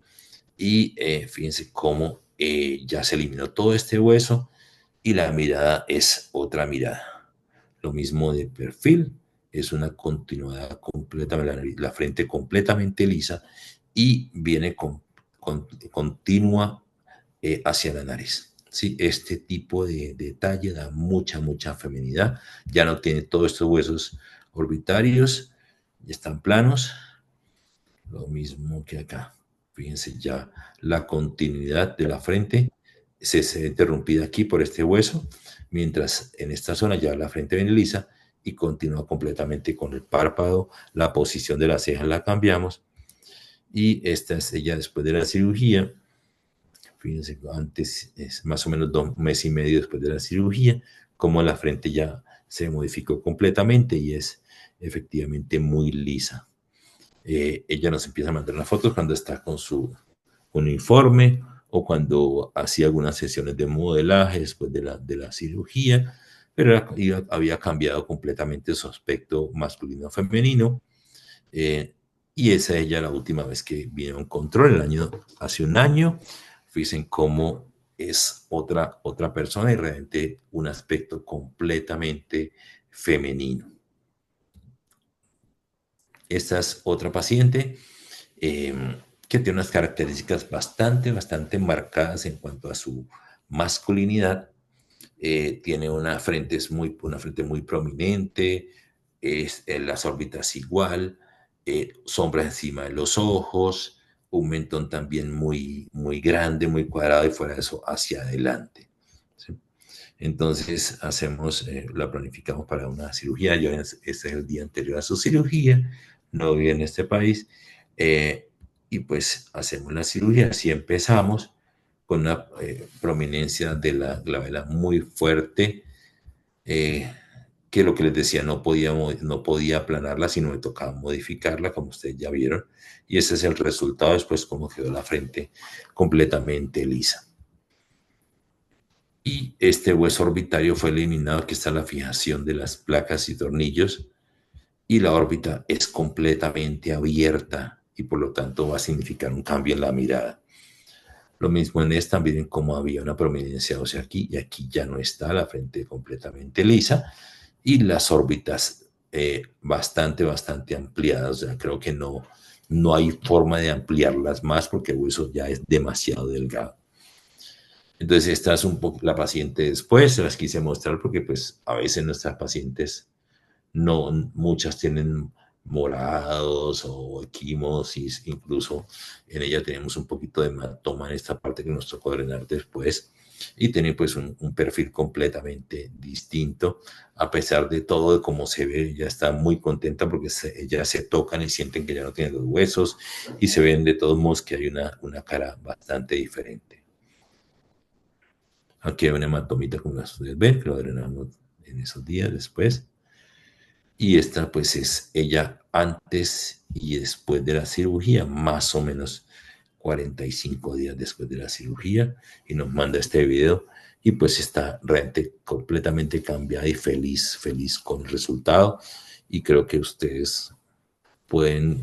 y fíjense cómo ya se eliminó todo este hueso y la mirada es otra mirada, lo mismo de perfil, es una continuidad completa, la frente completamente lisa y viene continua hacia la nariz. ¿Sí? Este tipo de detalle da mucha feminidad. Ya no tiene todos estos huesos orbitarios, ya están planos. Lo mismo que acá. Fíjense ya la continuidad de la frente se ve interrumpida aquí por este hueso, mientras en esta zona ya la frente viene lisa y continúa completamente con el párpado. La posición de las cejas la cambiamos y esta es ella después de la cirugía. Fíjense, antes es más o menos 2 meses y medio después de la cirugía, como la frente ya se modificó completamente y es efectivamente muy lisa. Ella nos empieza a mandar unas fotos cuando está con su uniforme, o cuando hacía algunas sesiones de modelaje después de la cirugía, pero había cambiado completamente su aspecto masculino-femenino. Y esa es ya la última vez que vino en control, hace un año. Fíjense cómo es otra persona y realmente un aspecto completamente femenino. Esta es otra paciente que tiene unas características bastante marcadas en cuanto a su masculinidad. Tiene una frente muy prominente, las órbitas igual, sombras encima de los ojos, un mentón también muy grande, muy cuadrado y fuera de eso hacia adelante. ¿Sí? Entonces la planificamos para una cirugía. Este es el día anterior a su cirugía, no vive en este país, y pues hacemos la cirugía. Así empezamos con una prominencia de la glabela muy fuerte, que lo que les decía, no podía aplanarla, sino me tocaba modificarla, como ustedes ya vieron, y ese es el resultado después, como quedó la frente completamente lisa. Y este hueso orbitario fue eliminado. Aquí está la fijación de las placas y tornillos, y la órbita es completamente abierta y por lo tanto va a significar un cambio en la mirada. Lo mismo en esta, miren cómo había una prominencia ósea aquí y aquí ya no está, la frente completamente lisa y las órbitas bastante ampliadas. O sea, creo que no hay forma de ampliarlas más porque el hueso ya es demasiado delgado. Entonces esta es un poco la paciente después, se las quise mostrar porque pues a veces nuestras pacientes muchas tienen morados o equimosis, incluso en ella tenemos un poquito de hematoma en esta parte que nos tocó drenar después, y tiene pues un perfil completamente distinto. A pesar de todo, de cómo se ve, ella está muy contenta porque ya se tocan y sienten que ya no tienen los huesos, y se ven de todos modos que hay una cara bastante diferente. Aquí hay una hematomita, como las ustedes ven, que lo drenamos en esos días después. Y esta pues es ella antes y después de la cirugía, más o menos 45 días después de la cirugía, y nos manda este video y pues está realmente completamente cambiada y feliz con el resultado, y creo que ustedes pueden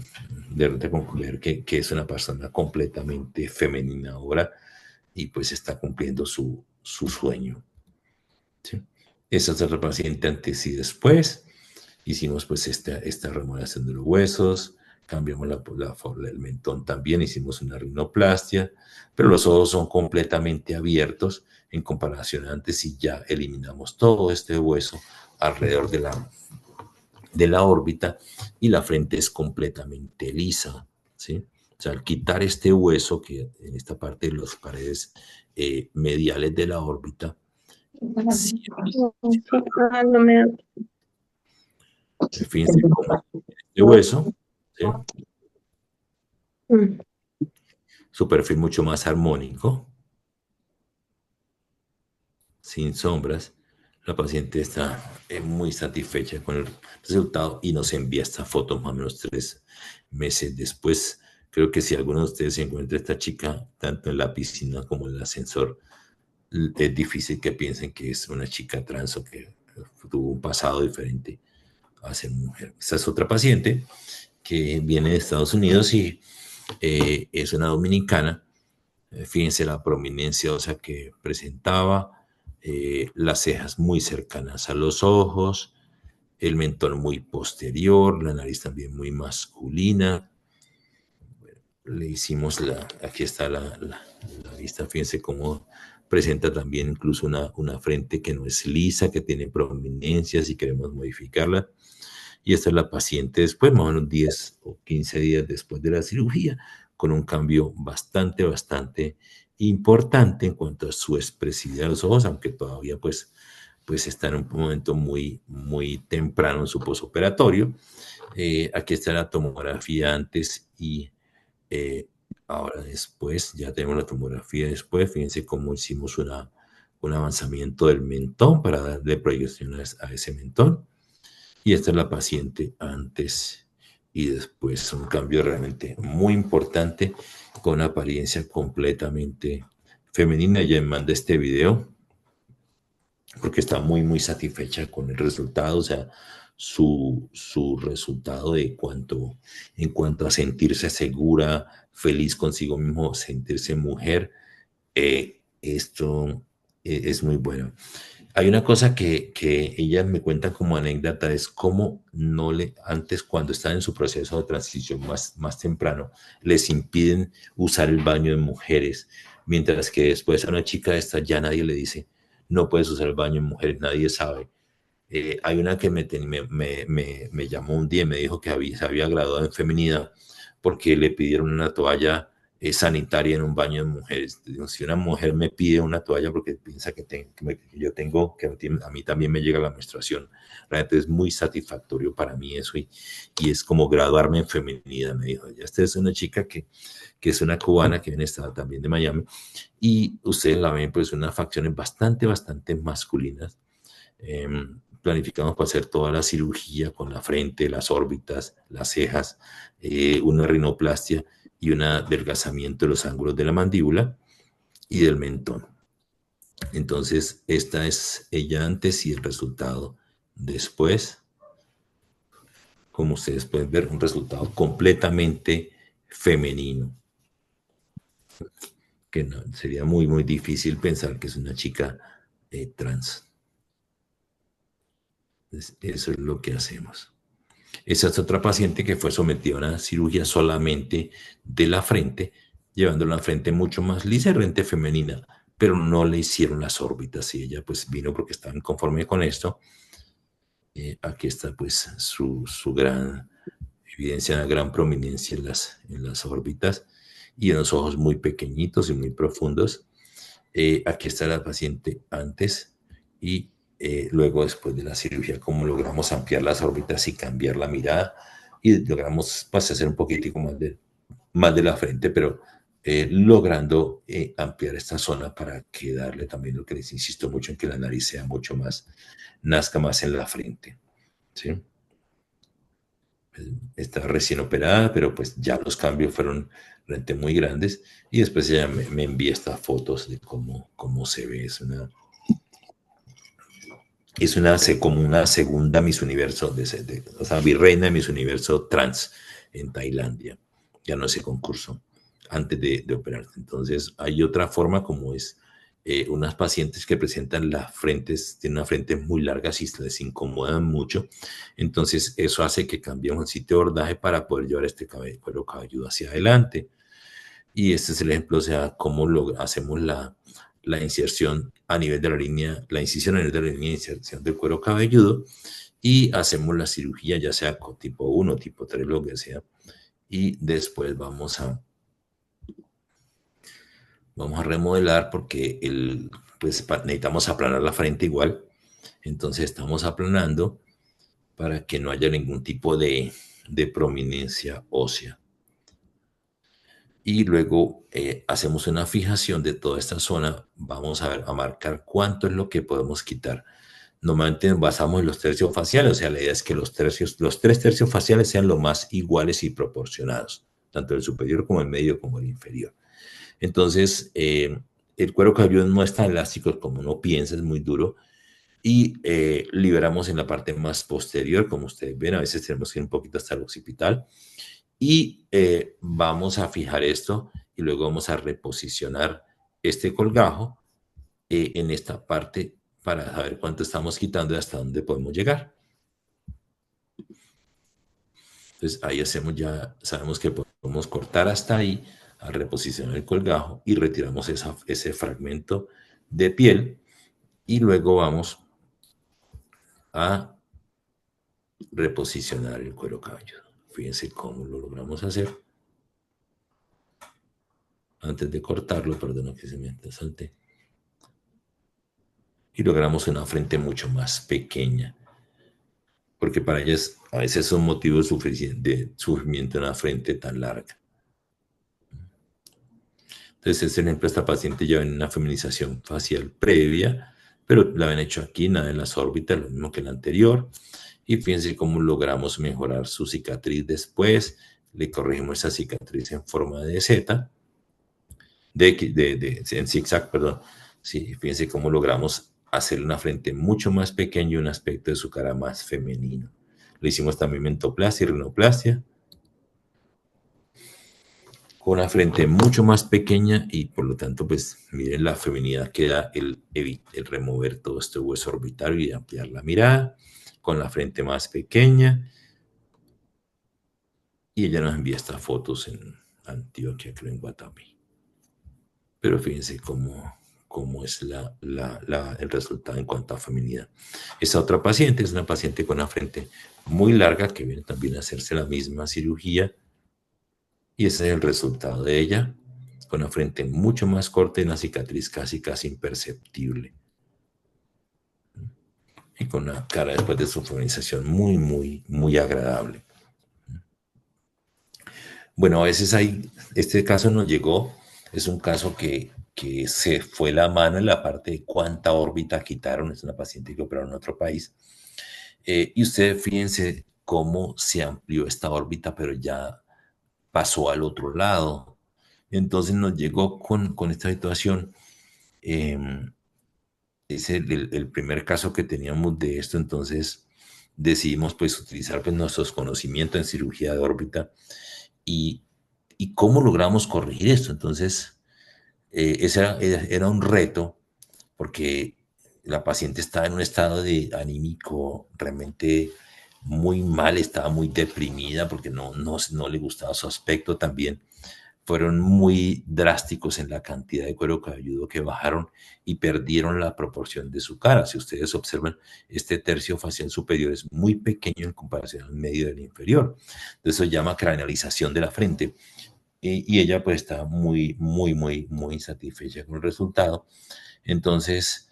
de repente concluir que es una persona completamente femenina ahora y pues está cumpliendo su sueño. ¿Sí? Esa es otra paciente antes y después. Hicimos pues esta remodelación de los huesos, cambiamos el mentón también, hicimos una rinoplastia, pero los ojos son completamente abiertos en comparación a antes, y ya eliminamos todo este hueso alrededor de la órbita, y la frente es completamente lisa, ¿sí? O sea, al quitar este hueso que en esta parte de las paredes mediales de la órbita, sí, No me... fíjense cómo este hueso, ¿sí? Su perfil mucho más armónico, sin sombras. La paciente está muy satisfecha con el resultado y nos envía esta foto más o menos 3 meses después. Creo que si alguno de ustedes encuentra a esta chica, tanto en la piscina como en el ascensor, es difícil que piensen que es una chica trans o que tuvo un pasado diferente a ser mujer. Esta es otra paciente que viene de Estados Unidos y es una dominicana. Fíjense la prominencia ósea que presentaba, las cejas muy cercanas a los ojos, el mentón muy posterior, la nariz también muy masculina. Bueno, le hicimos aquí está la vista, fíjense cómo presenta también incluso una frente que no es lisa, que tiene prominencias y queremos modificarla. Y esta es la paciente después, más o menos 10 o 15 días después de la cirugía, con un cambio bastante importante en cuanto a su expresividad de los ojos, aunque todavía pues está en un momento muy temprano en su posoperatorio. Aquí está la tomografía antes y ahora después. Ya tenemos la tomografía después. Fíjense cómo hicimos un avanzamiento del mentón para darle proyección a ese mentón. Y esta es la paciente antes y después. Un cambio realmente muy importante, con una apariencia completamente femenina. Ella me manda este video porque está muy, muy satisfecha con el resultado, o sea, su resultado en cuanto a sentirse segura, feliz consigo mismo, sentirse mujer, esto es muy bueno. Hay una cosa que ellas me cuentan como anécdota, es cómo no le, antes cuando están en su proceso de transición más temprano, les impiden usar el baño de mujeres, mientras que después a una chica esta ya nadie le dice, no puedes usar el baño de mujeres, nadie sabe. Hay una que me llamó un día y me dijo que se había graduado en feminidad porque le pidieron una toalla sanitaria en un baño de mujeres. Si una mujer me pide una toalla porque piensa que yo tengo, que a mí también me llega la menstruación, realmente es muy satisfactorio para mí eso y es como graduarme en feminidad, me dijo. Ya esta es una chica que es una cubana que viene también de Miami y ustedes la ven pues unas facciones bastante masculinas. Planificamos para hacer toda la cirugía con la frente, las órbitas, las cejas, una rinoplastia y un adelgazamiento de los ángulos de la mandíbula y del mentón. Entonces, esta es ella antes y el resultado después. Como ustedes pueden ver, un resultado completamente femenino, que no, sería muy, muy difícil pensar que es una chica trans. Entonces, eso es lo que hacemos. Esa es otra paciente que fue sometida a una cirugía solamente de la frente, llevando la frente mucho más lisa y frente femenina, pero no le hicieron las órbitas y ella pues vino porque estaba inconforme con esto. Aquí está pues su gran evidencia, una gran prominencia en las órbitas y en los ojos muy pequeñitos y muy profundos. Aquí está la paciente antes y luego después de la cirugía, cómo logramos ampliar las órbitas y cambiar la mirada y logramos pues, hacer un poquitico más de la frente, pero logrando ampliar esta zona para que darle también lo que les insisto mucho en que la nariz sea mucho más, nazca más en la frente. ¿Sí? Está recién operada, pero pues ya los cambios fueron realmente muy grandes y después ella me envía estas fotos de cómo se ve. Como una segunda Miss Universo, o sea, virreina de Miss Universo trans en Tailandia. Ya no ese concurso antes de operarse. Entonces, hay otra forma como es unas pacientes que presentan las frentes, tienen una frente muy larga, si les incomodan mucho. Entonces, eso hace que cambiemos el sitio de abordaje para poder llevar este cuero cabelludo hacia adelante. Y este es el ejemplo, o sea, cómo hacemos la inserción a nivel de la línea, la incisión a nivel de la línea de inserción del cuero cabelludo y hacemos la cirugía, ya sea con tipo 1, tipo 3, lo que sea. Y después vamos a remodelar porque pues, necesitamos aplanar la frente igual. Entonces estamos aplanando para que no haya ningún tipo de prominencia ósea. Y luego hacemos una fijación de toda esta zona. Vamos a marcar cuánto es lo que podemos quitar. Normalmente nos basamos en los tercios faciales, o sea, la idea es que los 3 tercios faciales sean lo más iguales y proporcionados, tanto el superior como el medio como el inferior. Entonces, el cuero cabelludo no es tan elástico como uno piensa, es muy duro. Y liberamos en la parte más posterior, como ustedes ven, a veces tenemos que ir un poquito hasta el occipital. Y vamos a fijar esto y luego vamos a reposicionar este colgajo en esta parte para saber cuánto estamos quitando y hasta dónde podemos llegar. Entonces ahí hacemos ya, sabemos que podemos cortar hasta ahí, a reposicionar el colgajo y retiramos ese fragmento de piel y luego vamos a reposicionar el cuero cabelludo. Fíjense cómo lo logramos hacer. Antes de cortarlo, perdón que se me salte. Y logramos una frente mucho más pequeña. Porque para ellas a veces es un motivo de sufrimiento en una frente tan larga. Entonces, este ejemplo, esta paciente ya en una feminización facial previa, pero la habían hecho aquí, nada en las órbitas, lo mismo que la anterior. Y fíjense cómo logramos mejorar su cicatriz después. Le corregimos esa cicatriz en forma de Z. en zigzag, perdón. Sí, fíjense cómo logramos hacer una frente mucho más pequeña y un aspecto de su cara más femenino. Le hicimos también mentoplastia y rinoplastia, con una frente mucho más pequeña y por lo tanto, pues miren la feminidad que da el remover todo este hueso orbitario y ampliar la mirada, con la frente más pequeña. Y ella nos envía estas fotos en Antioquia, creo en Guatapé. Pero fíjense cómo es el resultado en cuanto a feminidad. Esa otra paciente es una paciente con una frente muy larga que viene también a hacerse la misma cirugía. Y ese es el resultado de ella, con una frente mucho más corta y una cicatriz casi imperceptible. Y con una cara después de su feminización muy agradable. Bueno, a veces este caso nos llegó, es un caso que se fue la mano en la parte de cuánta órbita quitaron, es una paciente que operaron en otro país. Y ustedes fíjense cómo se amplió esta órbita, pero ya pasó al otro lado. Entonces nos llegó con esta situación. Eh, es el primer caso que teníamos de esto, entonces decidimos pues utilizar pues nuestros conocimientos en cirugía de órbita y, y cómo logramos corregir esto. Entonces, ese era un reto porque la paciente estaba en un estado de anímico realmente muy mal, estaba muy deprimida porque no le gustaba su aspecto también. Fueron muy drásticos en la cantidad de cuero cabelludo que bajaron y perdieron la proporción de su cara. Si ustedes observan, este tercio facial superior es muy pequeño en comparación al medio del inferior. Eso se llama cranealización de la frente. Y ella pues está muy insatisfecha con el resultado. Entonces,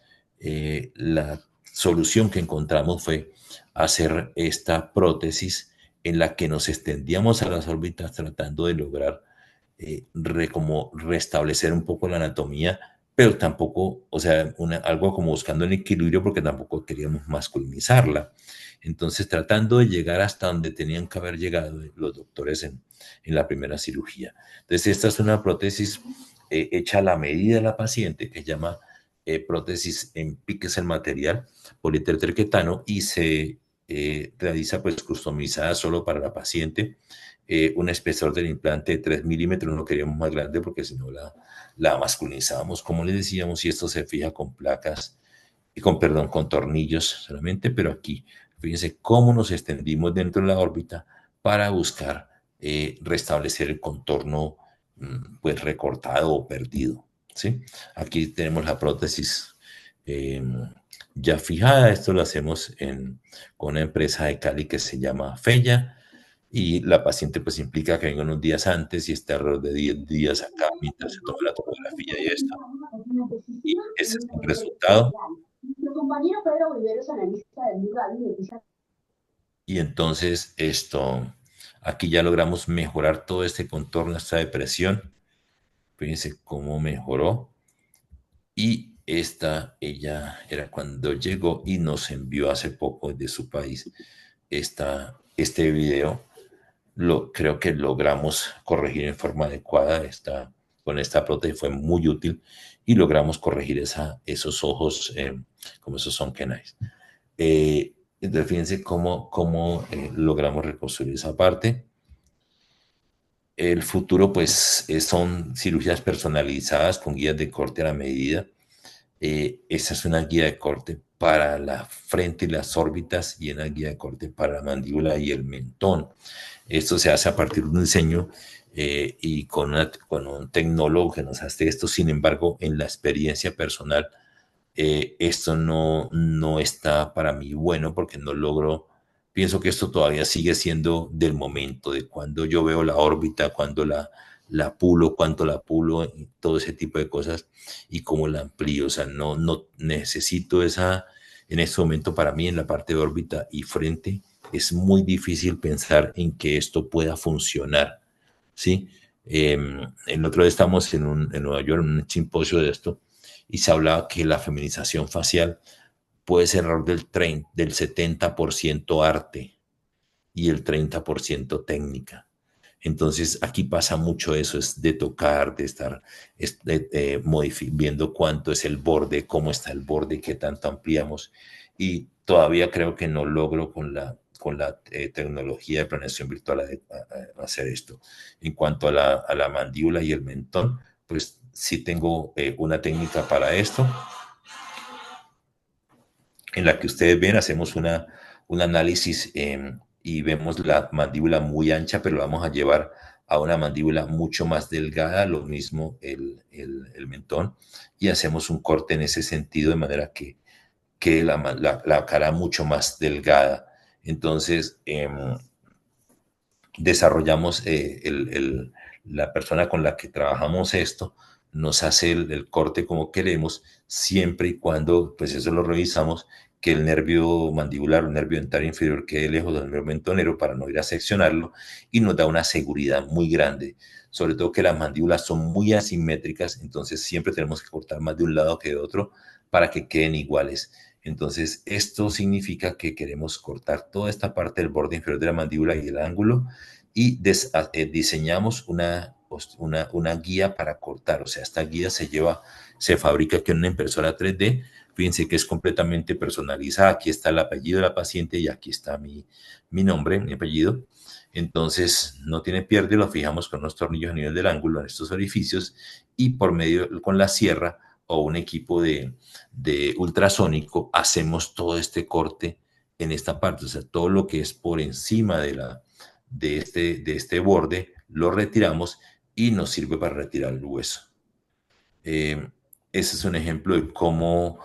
la solución que encontramos fue hacer esta prótesis en la que nos extendíamos a las órbitas tratando de lograr como restablecer un poco la anatomía, pero tampoco, o sea, algo como buscando el equilibrio porque tampoco queríamos masculinizarla. Entonces, tratando de llegar hasta donde tenían que haber llegado los doctores en la primera cirugía. Entonces, esta es una prótesis hecha a la medida de la paciente que se llama prótesis en piques el material, polietilterquetano, y se realiza pues customizada solo para la paciente. Un espesor del implante de 3 milímetros, no queríamos más grande porque si no la masculinizábamos, como le decíamos, y esto se fija con placas y con tornillos solamente, pero aquí, fíjense cómo nos extendimos dentro de la órbita para buscar restablecer el contorno pues recortado o perdido, ¿sí? Aquí tenemos la prótesis ya fijada, esto lo hacemos con una empresa de Cali que se llama Fella, y la paciente pues implica que venga unos días antes y esté alrededor de 10 días acá mientras se toma la tomografía y esto. Y ese es el resultado. Y entonces aquí ya logramos mejorar todo este contorno, esta depresión. Fíjense cómo mejoró. Y ella era cuando llegó y nos envió hace poco de su país este video. Creo que logramos corregir en forma adecuada con esta prótesis, fue muy útil y logramos corregir esos ojos como esos son canines. Entonces, fíjense cómo logramos reconstruir esa parte. El futuro, pues, son cirugías personalizadas con guías de corte a la medida. Esa es una guía de corte para la frente y las órbitas y una guía de corte para la mandíbula y el mentón. Esto se hace a partir de un diseño y con un tecnólogo que nos hace esto. Sin embargo, en la experiencia personal, esto no está para mí bueno porque no logro, pienso que esto todavía sigue siendo del momento, de cuando yo veo la órbita, cuando la pulo, cuánto la pulo, y todo ese tipo de cosas y cómo la amplío. O sea, no necesito en este momento para mí en la parte de órbita y frente es muy difícil pensar en que esto pueda funcionar, ¿sí? El otro día estamos en Nueva York en un simposio de esto y se hablaba que la feminización facial puede ser alrededor del 70% arte y el 30% técnica. Entonces, aquí pasa mucho eso, es de tocar, de estar viendo cuánto es el borde, cómo está el borde, qué tanto ampliamos. Y todavía creo que no logro con la tecnología de planeación virtual hacer esto. En cuanto a la mandíbula y el mentón, pues sí tengo una técnica para esto, en la que ustedes ven, hacemos un análisis y vemos la mandíbula muy ancha, pero la vamos a llevar a una mandíbula mucho más delgada, lo mismo el mentón, y hacemos un corte en ese sentido de manera que quede la cara mucho más delgada. Entonces, desarrollamos la persona con la que trabajamos esto, nos hace el corte como queremos, siempre y cuando, pues eso lo revisamos, que el nervio mandibular, el nervio dentario inferior quede lejos del nervio mentonero para no ir a seccionarlo, y nos da una seguridad muy grande, sobre todo que las mandíbulas son muy asimétricas, entonces siempre tenemos que cortar más de un lado que de otro para que queden iguales. Entonces, esto significa que queremos cortar toda esta parte del borde inferior de la mandíbula y el ángulo, y diseñamos una guía para cortar. O sea, esta guía se fabrica aquí en una impresora 3D. Fíjense que es completamente personalizada. Aquí está el apellido de la paciente y aquí está mi nombre, mi apellido. Entonces, no tiene pierde, lo fijamos con unos tornillos a nivel del ángulo en estos orificios, y por medio con la sierra o un equipo de ultrasónico hacemos todo este corte en esta parte. O sea, todo lo que es por encima de este borde lo retiramos y nos sirve para retirar el hueso. Ese es un ejemplo de cómo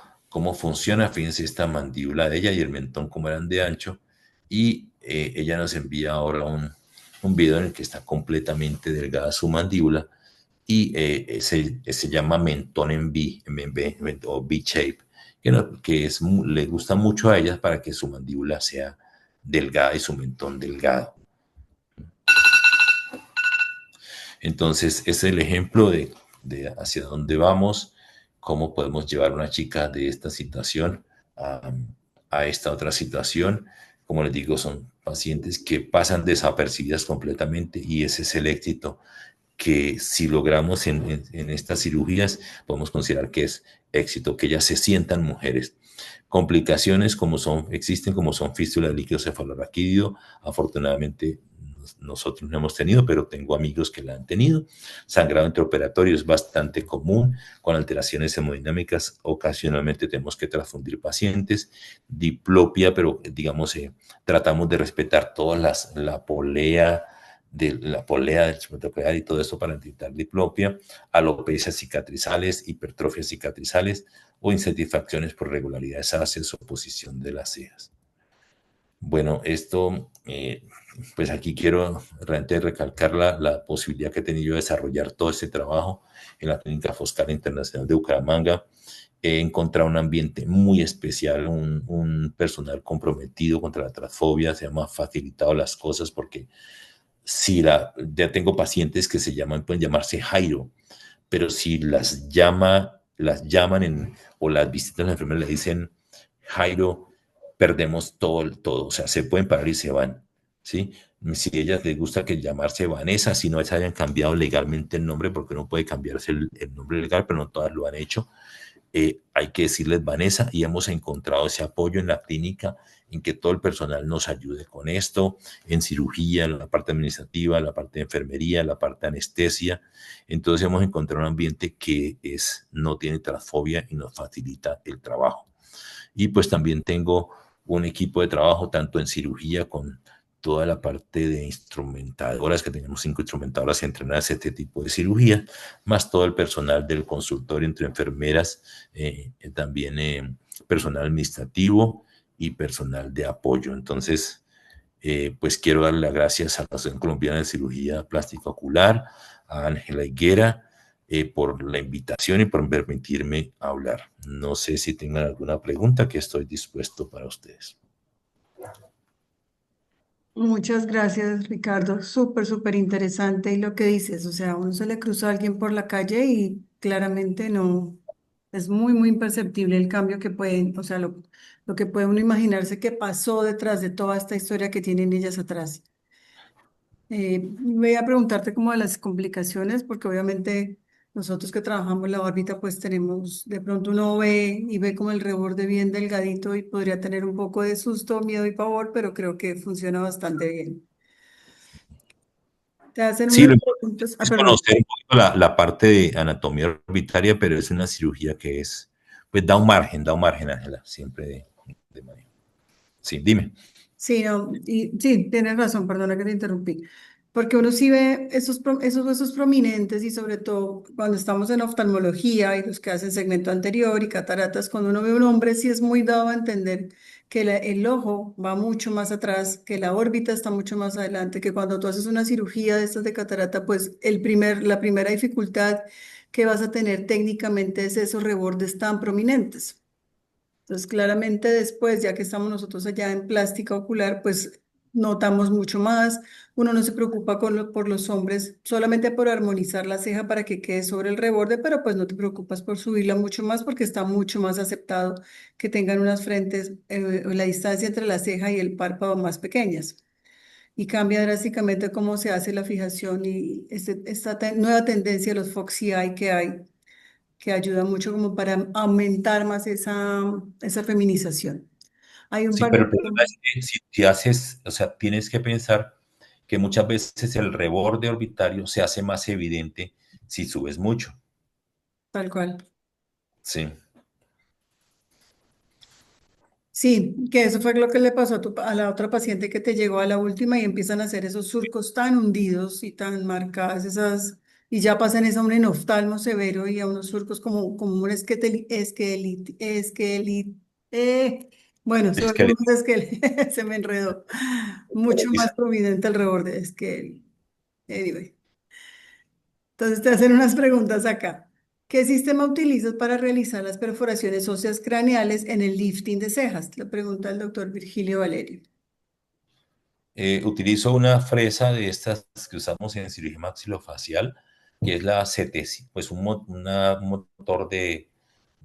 funciona. Fíjense esta mandíbula de ella y el mentón como eran de ancho, y ella nos envía ahora un video en el que está completamente delgada su mandíbula, y se llama mentón en V, o V-shape, que, no, que le gusta mucho a ella para que su mandíbula sea delgada y su mentón delgado. Entonces, ese es el ejemplo de hacia dónde vamos, cómo podemos llevar a una chica de esta situación a esta otra situación. Como les digo, son pacientes que pasan desapercibidas completamente, y ese es el éxito que si logramos en estas cirugías, podemos considerar que es éxito, que ellas se sientan mujeres. Complicaciones existen como son fístula del líquido cefalorraquídeo. Afortunadamente nosotros no hemos tenido, pero tengo amigos que la han tenido. Sangrado intraoperatorio es bastante común, con alteraciones hemodinámicas. Ocasionalmente tenemos que transfundir pacientes. Diplopia, pero digamos, tratamos de respetar todas la polea del hematopoietal y todo esto para evitar diplopia, alopecias cicatrizales, hipertrofias cicatrizales o insatisfacciones por regularidades óseas o posición de las cejas. Bueno, esto, pues aquí quiero realmente recalcar la posibilidad que he tenido de desarrollar todo este trabajo en la Clínica Foscal Internacional de Bucaramanga. He encontrado un ambiente muy especial, un personal comprometido contra la transfobia. Se han facilitado las cosas porque ya tengo pacientes que pueden llamarse Jairo, pero si las llaman o las visitan, las enfermeras le dicen Jairo, perdemos todo, o sea, se pueden parar y se van, ¿sí? Si a ellas les gusta que llamarse Vanessa, si no se hayan cambiado legalmente el nombre, porque no puede cambiarse el nombre legal, pero no todas lo han hecho. Hay que decirles Vanessa, y hemos encontrado ese apoyo en la clínica, en que todo el personal nos ayude con esto, en cirugía, en la parte administrativa, en la parte de enfermería, en la parte de anestesia. Entonces hemos encontrado un ambiente que no tiene transfobia y nos facilita el trabajo. Y pues también tengo un equipo de trabajo tanto en cirugía con toda la parte de instrumentadoras, que tenemos 5 instrumentadoras entrenadas a este tipo de cirugía, más todo el personal del consultorio entre enfermeras, también personal administrativo y personal de apoyo. Entonces, pues quiero dar las gracias a la Asociación Colombiana de Cirugía Plástica Ocular, a Ángela Higuera, por la invitación y por permitirme hablar. No sé si tengan alguna pregunta, que estoy dispuesto para ustedes. Muchas gracias, Ricardo. Súper, súper interesante y lo que dices, o sea, a uno se le cruza a alguien por la calle y claramente no, es muy, muy imperceptible el cambio que pueden, o sea, lo que puede uno imaginarse que pasó detrás de toda esta historia que tienen ellas atrás. Voy a preguntarte como de las complicaciones, porque obviamente nosotros que trabajamos en la órbita, pues tenemos, de pronto uno ve y ve como el reborde bien delgadito y podría tener un poco de susto, miedo y pavor, pero creo que funciona bastante bien. Te hacen Sí, unas lo importante preguntas, es perdón. conocer un poquito la parte de anatomía orbitaria, pero es una cirugía que es, pues da un margen, Ángela, siempre de manejo. Sí, dime. Sí, no, y sí, tienes razón, perdona que te interrumpí, porque uno sí ve esos huesos prominentes y sobre todo cuando estamos en oftalmología y los que hacen segmento anterior y cataratas, cuando uno ve un hombre sí es muy dado a entender que el ojo va mucho más atrás, que la órbita está mucho más adelante, que cuando tú haces una cirugía de estas de catarata, pues la primera dificultad que vas a tener técnicamente es esos rebordes tan prominentes. Entonces, claramente después, ya que estamos nosotros allá en plástica ocular, pues notamos mucho más. Uno no se preocupa por los hombres, solamente por armonizar la ceja para que quede sobre el reborde, pero pues no te preocupas por subirla mucho más porque está mucho más aceptado que tengan unas frentes, la distancia entre la ceja y el párpado más pequeñas. Y cambia drásticamente cómo se hace la fijación y esta nueva tendencia de los Foxy Eye que ayuda mucho como para aumentar más esa feminización. Hay un Sí, par pero de... el problema es que si haces, o sea, tienes que pensar que muchas veces el reborde orbitario se hace más evidente si subes mucho. Tal cual. Sí, Sí, que eso fue lo que le pasó a la otra paciente que te llegó a la última y empiezan a hacer esos surcos tan hundidos y tan marcadas esas, y ya pasan eso a un enoftalmo severo y a unos surcos como un eh, bueno, es sobre que un se me enredó, mucho más prominente alrededor de anyway. Entonces te hacen unas preguntas acá. ¿Qué sistema utilizas para realizar las perforaciones óseas craneales en el lifting de cejas? Le pregunta el doctor Virgilio Valerio. utilizo una fresa de estas que usamos en cirugía maxilofacial, que es la CTC, pues un motor de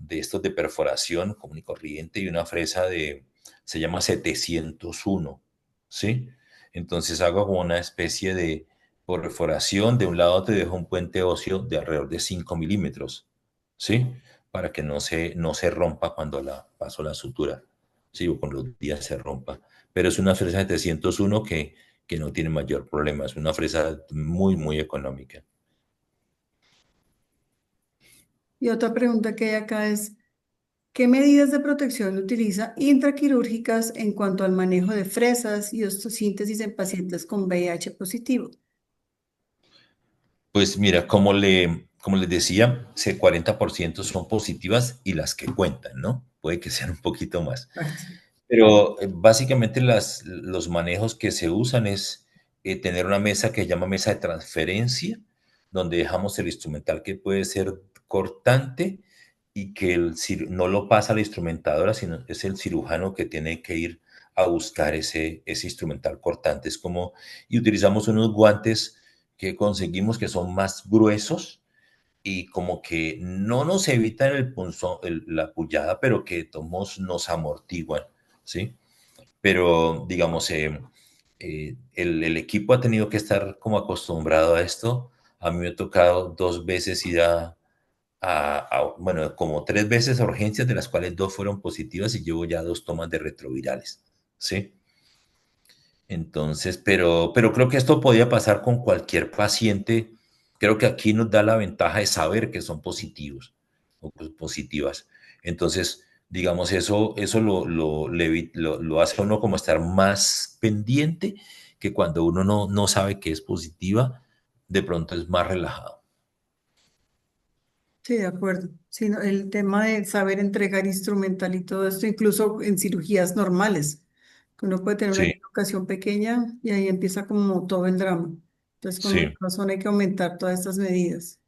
estos de perforación común y corriente y una fresa se llama 701, ¿sí? Entonces hago como una especie de perforación, de un lado te dejo un puente óseo de alrededor de 5 milímetros, ¿sí? Para que no se rompa cuando paso la sutura, ¿sí? O con los días se rompa. Pero es una fresa 701 que no tiene mayor problema, es una fresa muy, muy económica. Y otra pregunta que hay acá es, ¿qué medidas de protección utiliza intraquirúrgicas en cuanto al manejo de fresas y ostosíntesis en pacientes con VIH positivo? Pues mira, como les decía, ese 40% son positivas y las que cuentan, ¿no? Puede que sean un poquito más. Exacto. Pero básicamente los manejos que se usan es tener una mesa que se llama mesa de transferencia, donde dejamos el instrumental que puede ser cortante y que no lo pasa a la instrumentadora, sino es el cirujano que tiene que ir a buscar ese instrumental cortante. Y utilizamos unos guantes que conseguimos que son más gruesos y como que no nos evitan la pullada, pero que de todos modos nos amortiguan, ¿sí? Pero digamos, el equipo ha tenido que estar como acostumbrado a esto. A mí me ha tocado 2 veces ir bueno, como 3 veces a urgencias, de las cuales 2 fueron positivas y llevo ya 2 tomas de retrovirales, ¿sí? Entonces, pero creo que esto podía pasar con cualquier paciente. Creo que aquí nos da la ventaja de saber que son positivos o positivas. Entonces, digamos, eso lo hace a uno como estar más pendiente que cuando uno no sabe que es positiva, de pronto es más relajado. Sí, de acuerdo. Sí, no, el tema de saber entregar instrumental y todo esto, incluso en cirugías normales, que uno puede tener una Sí, equivocación pequeña y ahí empieza como todo el drama. Entonces, con más sí. razón hay que aumentar todas estas medidas.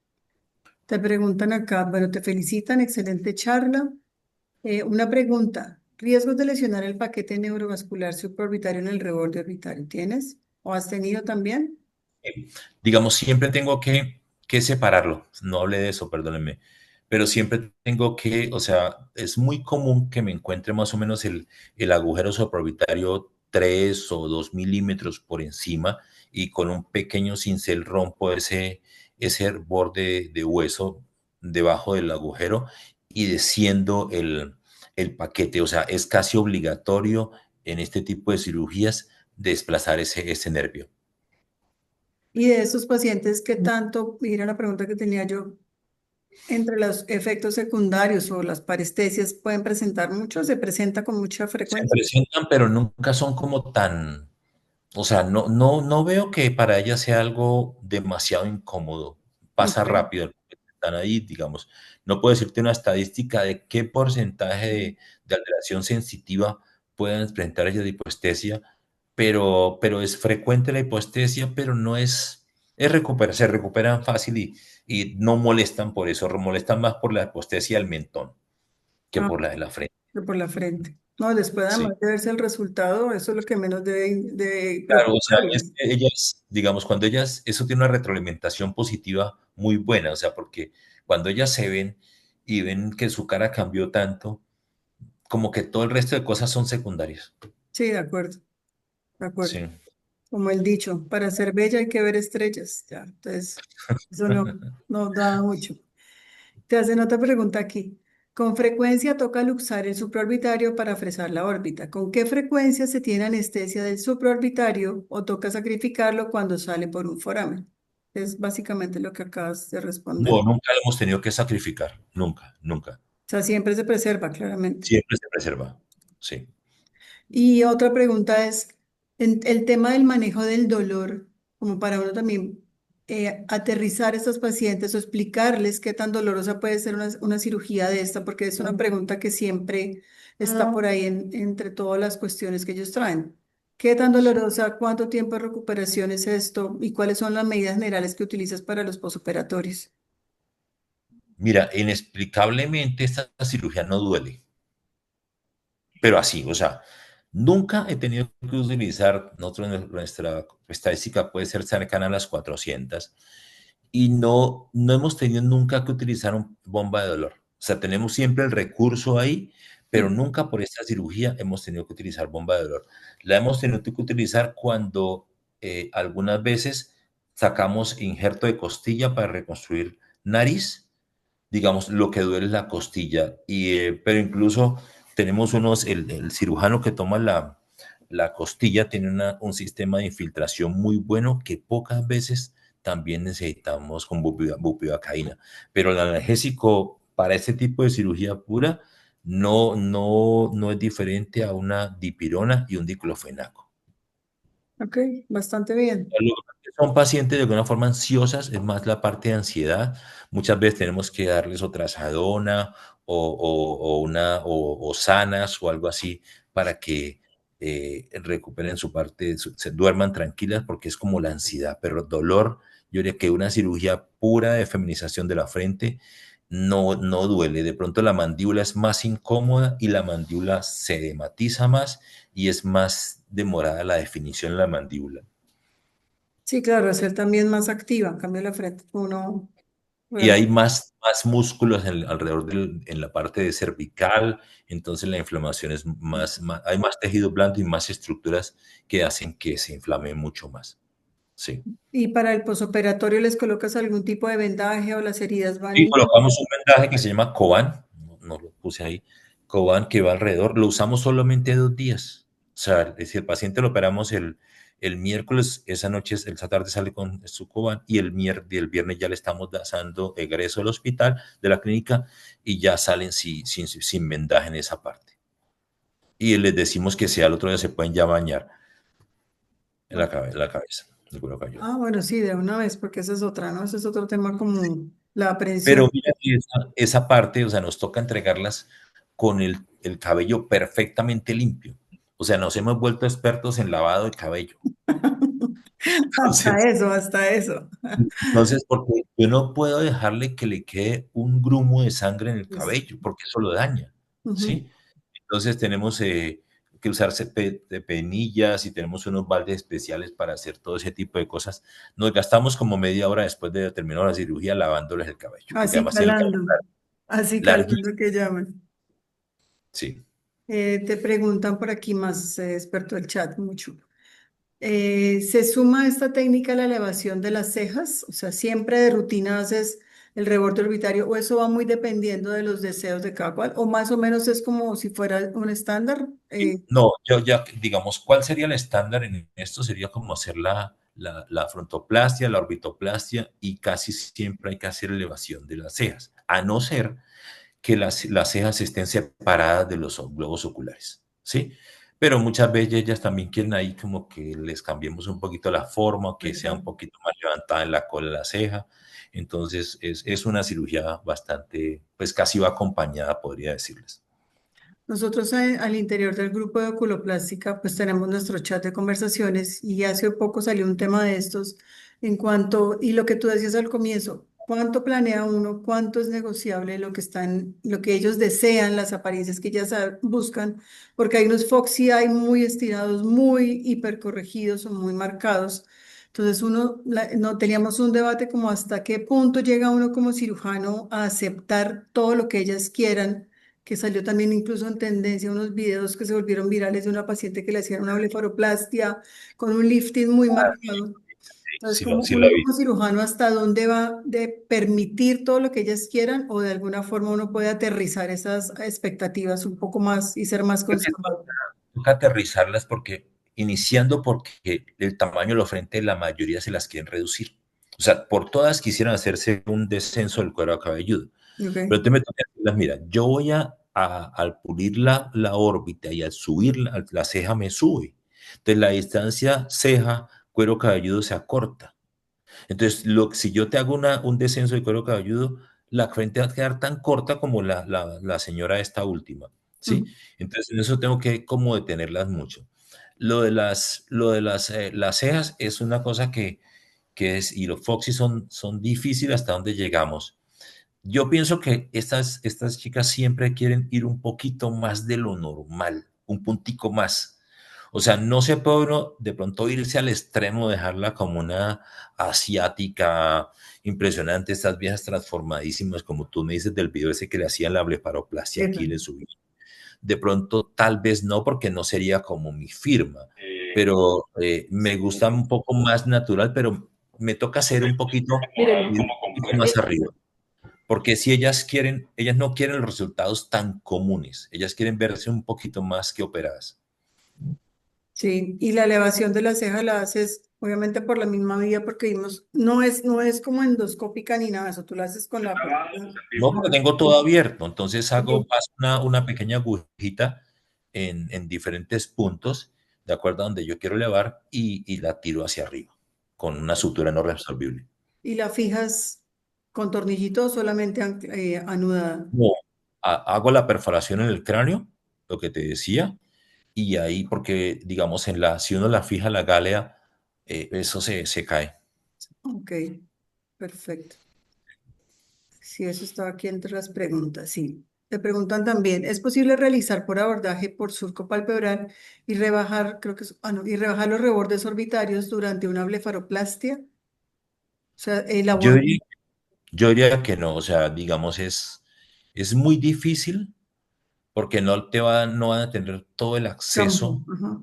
Te preguntan acá, bueno, te felicitan, excelente charla. Una pregunta, ¿riesgos de lesionar el paquete neurovascular supraorbitario en el reborde orbitario tienes? ¿O has tenido también? Digamos, siempre tengo que separarlo. No hablé de eso, perdónenme. Pero siempre tengo o sea, es muy común que me encuentre más o menos el agujero supraorbitario 3 o 2 milímetros por encima y con un pequeño cincel rompo ese borde de hueso debajo del agujero y desciendo el paquete. O sea, es casi obligatorio en este tipo de cirugías desplazar ese nervio. Y de estos pacientes, ¿qué tanto, mira la pregunta que tenía yo, entre los efectos secundarios o las parestesias pueden presentar mucho, se presenta con mucha Se frecuencia? presentan, pero nunca son como tan, o sea, no veo que para ella sea algo demasiado incómodo. Pasa Ok. rápido, están ahí, digamos. No puedo decirte una estadística de qué porcentaje de alteración sensitiva pueden presentar ella de hipoestesia, pero es frecuente la hipoestesia, pero no se recuperan fácil y no molestan por eso, molestan más por la hipoestesia del mentón que Ah, por la de la frente. por la frente. No, después Sí. además de verse el resultado, eso es lo que menos debe Claro, o sea, es preocuparles. que ellas, digamos, cuando ellas, eso tiene una retroalimentación positiva muy buena, o sea, porque cuando ellas se ven y ven que su cara cambió tanto, como que todo el resto de cosas son secundarias. Sí, de acuerdo, de acuerdo. Sí. Como el dicho, para ser bella hay que ver estrellas. Ya, entonces, eso no da mucho. Te hacen otra pregunta aquí. Con frecuencia toca luxar el supraorbitario para fresar la órbita. ¿Con qué frecuencia se tiene anestesia del supraorbitario o toca sacrificarlo cuando sale por un foramen? Es básicamente lo que acabas de responder. No, O nunca hemos tenido que sacrificar, nunca, nunca. sea, siempre se preserva, claramente. Siempre se preserva. Sí. Y otra pregunta es, en el tema del manejo del dolor, como para uno también aterrizar a estos pacientes o explicarles qué tan dolorosa puede ser una cirugía de esta, porque es una pregunta que siempre está por ahí entre todas las cuestiones que ellos traen. ¿Qué tan dolorosa? ¿Cuánto tiempo de recuperación es esto? ¿Y cuáles son las medidas generales que utilizas para los posoperatorios? Mira, inexplicablemente esta cirugía no duele, pero así, o sea, nunca he tenido que utilizar, nuestra estadística puede ser cercana a las 400 y no hemos tenido nunca que utilizar una bomba de dolor. O sea, tenemos siempre el recurso ahí, pero Mm. nunca por esta cirugía hemos tenido que utilizar bomba de dolor. La hemos tenido que utilizar cuando algunas veces sacamos injerto de costilla para reconstruir nariz, digamos, lo que duele es la costilla, pero incluso tenemos el cirujano que toma la costilla tiene un sistema de infiltración muy bueno que pocas veces también necesitamos con bupivacaína. Pero el analgésico para este tipo de cirugía pura no es diferente a una dipirona y un diclofenaco. Ok, bastante bien. Son pacientes de alguna forma ansiosas, es más la parte de ansiedad. Muchas veces tenemos que darles o trazadona o sanas o algo así para que recuperen su parte, se duerman tranquilas porque es como la ansiedad, pero dolor, yo diría que una cirugía pura de feminización de la frente no duele. De pronto la mandíbula es más incómoda y la mandíbula se dematiza más y es más demorada la definición en la mandíbula. Sí, claro, hacer también más activa, en cambio la frente, uno Y hay realmente. más músculos alrededor en la parte de cervical, entonces la inflamación es hay más tejido blando y más estructuras que hacen que se inflame mucho más. Sí. ¿Y para el posoperatorio les colocas algún tipo de vendaje o las heridas Y van? colocamos un vendaje que se llama Coban, no lo puse ahí, Coban que va alrededor, lo usamos solamente 2 días. O sea, es decir, el paciente lo operamos el miércoles, esa noche, esa tarde sale con su Coban y el viernes ya le estamos dando egreso del hospital, de la clínica, y ya salen sin vendaje en esa parte. Y les decimos que sea el otro día se pueden ya bañar en la cabeza, el cuero cabelludo. Ah, bueno, sí, de una vez, porque esa es otra, ¿no? Ese es otro tema como la Pero aprehensión. mira que esa parte, o sea, nos toca entregarlas con el cabello perfectamente limpio. O sea, nos hemos vuelto expertos en lavado de cabello. Hasta Entonces, eso, hasta eso. porque yo no puedo dejarle que le quede un grumo de sangre en el Pues, cabello, porque eso lo daña, ujú. ¿sí? Entonces tenemos que usar de penillas y tenemos unos baldes especiales para hacer todo ese tipo de cosas. Nos gastamos como media hora después de terminar la cirugía lavándoles el cabello, porque Así además tiene el cabello calando larguísimo. que llaman. Sí. Te preguntan por aquí más, experto del chat, mucho. ¿Se suma a esta técnica la elevación de las cejas? O sea, ¿siempre de rutina haces el reborde orbitario o eso va muy dependiendo de los deseos de cada cual? ¿O más o menos es como si fuera un estándar? No, yo ya, digamos, ¿cuál sería el estándar en esto? Sería como hacer la frontoplastia, la orbitoplastia y casi siempre hay que hacer elevación de las cejas, a no ser que las cejas estén separadas de los globos oculares, ¿sí? Pero muchas veces ellas también quieren ahí como que les cambiemos un poquito la forma, que sea un ¿Verdad? poquito más levantada en la cola de la ceja. Entonces es una cirugía bastante, pues casi va acompañada, podría decirles. Nosotros al interior del grupo de oculoplástica pues tenemos nuestro chat de conversaciones y hace poco salió un tema de estos en cuanto, y lo que tú decías al comienzo, ¿cuánto planea uno? ¿Cuánto es negociable lo que están, lo que ellos desean, las apariencias que ellas buscan? Porque hay unos Foxy hay muy estirados, muy hipercorregidos o muy marcados. Entonces no teníamos un debate como hasta qué punto llega uno como cirujano a aceptar todo lo que ellas quieran, que salió también incluso en tendencia unos videos que se volvieron virales de una paciente que le hacían una blefaroplastia con un lifting muy marcado. Entonces, Sí, como sí lo uno he como visto. cirujano, ¿hasta dónde va de permitir todo lo que ellas quieran o de alguna forma uno puede aterrizar esas expectativas un poco más y ser más Creo que conservador? toca aterrizarlas porque, iniciando porque el tamaño de la frente, la mayoría se las quieren reducir. O sea, por todas quisieran hacerse un descenso del cuero cabelludo. Pero Ok. te me toca decirlas, mira, yo voy al pulir la órbita y al subir la ceja me sube. Entonces la distancia ceja, cuero cabelludo se acorta. Entonces, si yo te hago un descenso de cuero cabelludo, la frente va a quedar tan corta como la señora esta última, ¿sí? Ujú. Entonces, en eso tengo que como detenerlas mucho. Las cejas es una cosa que es, y los Foxy son difíciles hasta donde llegamos. Yo pienso que estas chicas siempre quieren ir un poquito más de lo normal, un puntico más. O sea, no se puede uno de pronto irse al extremo, dejarla como una asiática impresionante, estas viejas transformadísimas, como tú me dices del video ese que le hacían la blefaroplastia Epa. aquí, le subí. De pronto, tal vez no, porque no sería como mi firma, pero me gusta un poco más natural, pero me toca hacer un poquito, ir un poquito más arriba. Porque si ellas quieren, ellas no quieren los resultados tan comunes, ellas quieren verse un poquito más que operadas. Sí, y la elevación de la ceja la haces obviamente por la misma vía porque vimos, no es como endoscópica ni nada, eso tú la haces con la apertura. No, porque tengo todo abierto, entonces Ok. paso una pequeña agujita en diferentes puntos, de acuerdo a donde yo quiero elevar, y la tiro hacia arriba, con una sutura no reabsorbible. ¿Y la fijas con tornillito o solamente anudada? No, hago la perforación en el cráneo, lo que te decía, y ahí, porque digamos, si uno la fija la gálea, eso se cae. Ok, perfecto. Sí, eso estaba aquí entre las preguntas, sí. Te preguntan también, ¿es posible realizar por abordaje por surco palpebral y rebajar, creo que no, y rebajar los rebordes orbitarios durante una blefaroplastia? O sea, el Yo abor diría Yo diría que no, o sea, digamos, es muy difícil porque no van a tener todo el campo. acceso, Ajá.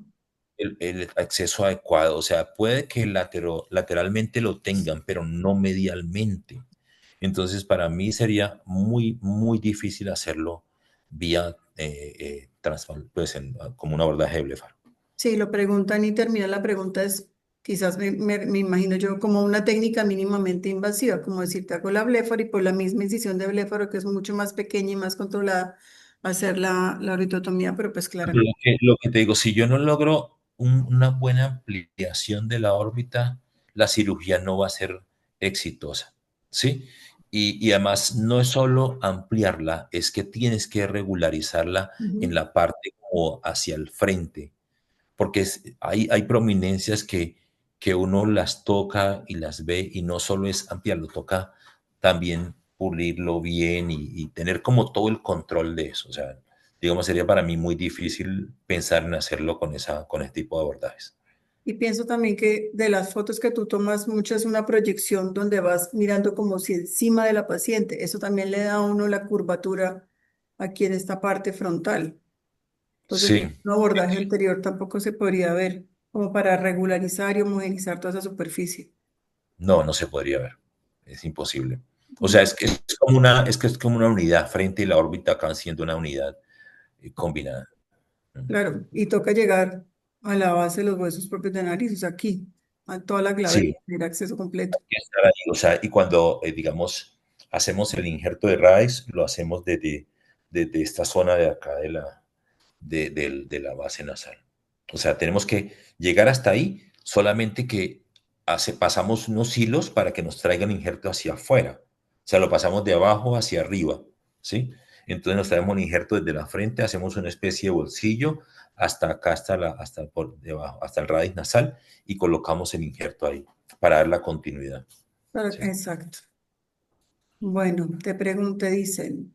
el acceso adecuado. O sea, puede que lateralmente lo tengan, pero no medialmente. Entonces, para mí sería muy, muy difícil hacerlo vía pues como un abordaje de blefaro. Sí, lo preguntan y termina la pregunta es, quizás me imagino yo como una técnica mínimamente invasiva, como decir, te hago la bléfaro y por la misma incisión de bléfaro que es mucho más pequeña y más controlada, hacer la oritotomía, pero pues claramente. Lo que te digo, si yo no logro una buena ampliación de la órbita, la cirugía no va a ser exitosa, ¿sí? Y además no es solo ampliarla, es que tienes que regularizarla en Ujú. la parte como hacia el frente, porque hay prominencias que uno las toca y las ve y no solo es ampliarlo, toca también pulirlo bien y tener como todo el control de eso. O sea, digamos, sería para mí muy difícil pensar en hacerlo con ese tipo de abordajes. Y pienso también que de las fotos que tú tomas, mucho es una proyección donde vas mirando como si encima de la paciente. Eso también le da a uno la curvatura aquí en esta parte frontal. Entonces, Sí, un abordaje anterior tampoco se podría ver como para regularizar y homogenizar toda esa superficie. no, no se podría ver. Es imposible. O sea, Mm, es como una unidad frente y la órbita acaban siendo una unidad combinada. claro, y toca llegar a la base de los huesos propios de nariz, o sea, aquí, a toda la glabela, Sí, tener acceso completo. que estar ahí. O sea, y cuando, digamos, hacemos el injerto de RAIS, lo hacemos desde esta zona de acá de la base nasal. O sea, tenemos que llegar hasta ahí, solamente que pasamos unos hilos para que nos traigan el injerto hacia afuera. O sea, lo pasamos de abajo hacia arriba, ¿sí? Entonces nos traemos un injerto desde la frente, hacemos una especie de bolsillo hasta acá, hasta por debajo, hasta el raíz nasal y colocamos el injerto ahí para dar la continuidad, ¿sí? Exacto. Bueno, te pregunté, dicen,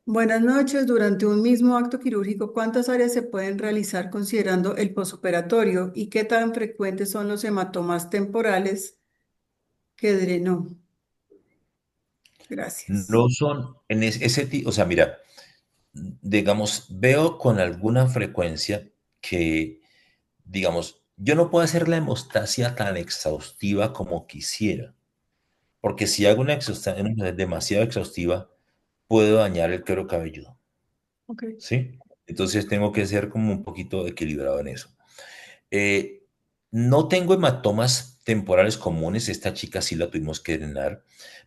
buenas noches, durante un mismo acto quirúrgico, ¿cuántas áreas se pueden realizar considerando el posoperatorio y qué tan frecuentes son los hematomas temporales que drenó? Gracias. No son en ese tipo, o sea, mira, digamos, veo con alguna frecuencia que, digamos, yo no puedo hacer la hemostasia tan exhaustiva como quisiera, porque si hago una hemostasia demasiado exhaustiva, puedo dañar el cuero cabelludo, Ok. ¿sí? Entonces tengo que ser como un poquito equilibrado en eso. Eh, no tengo hematomas temporales comunes, esta chica sí la tuvimos que drenar,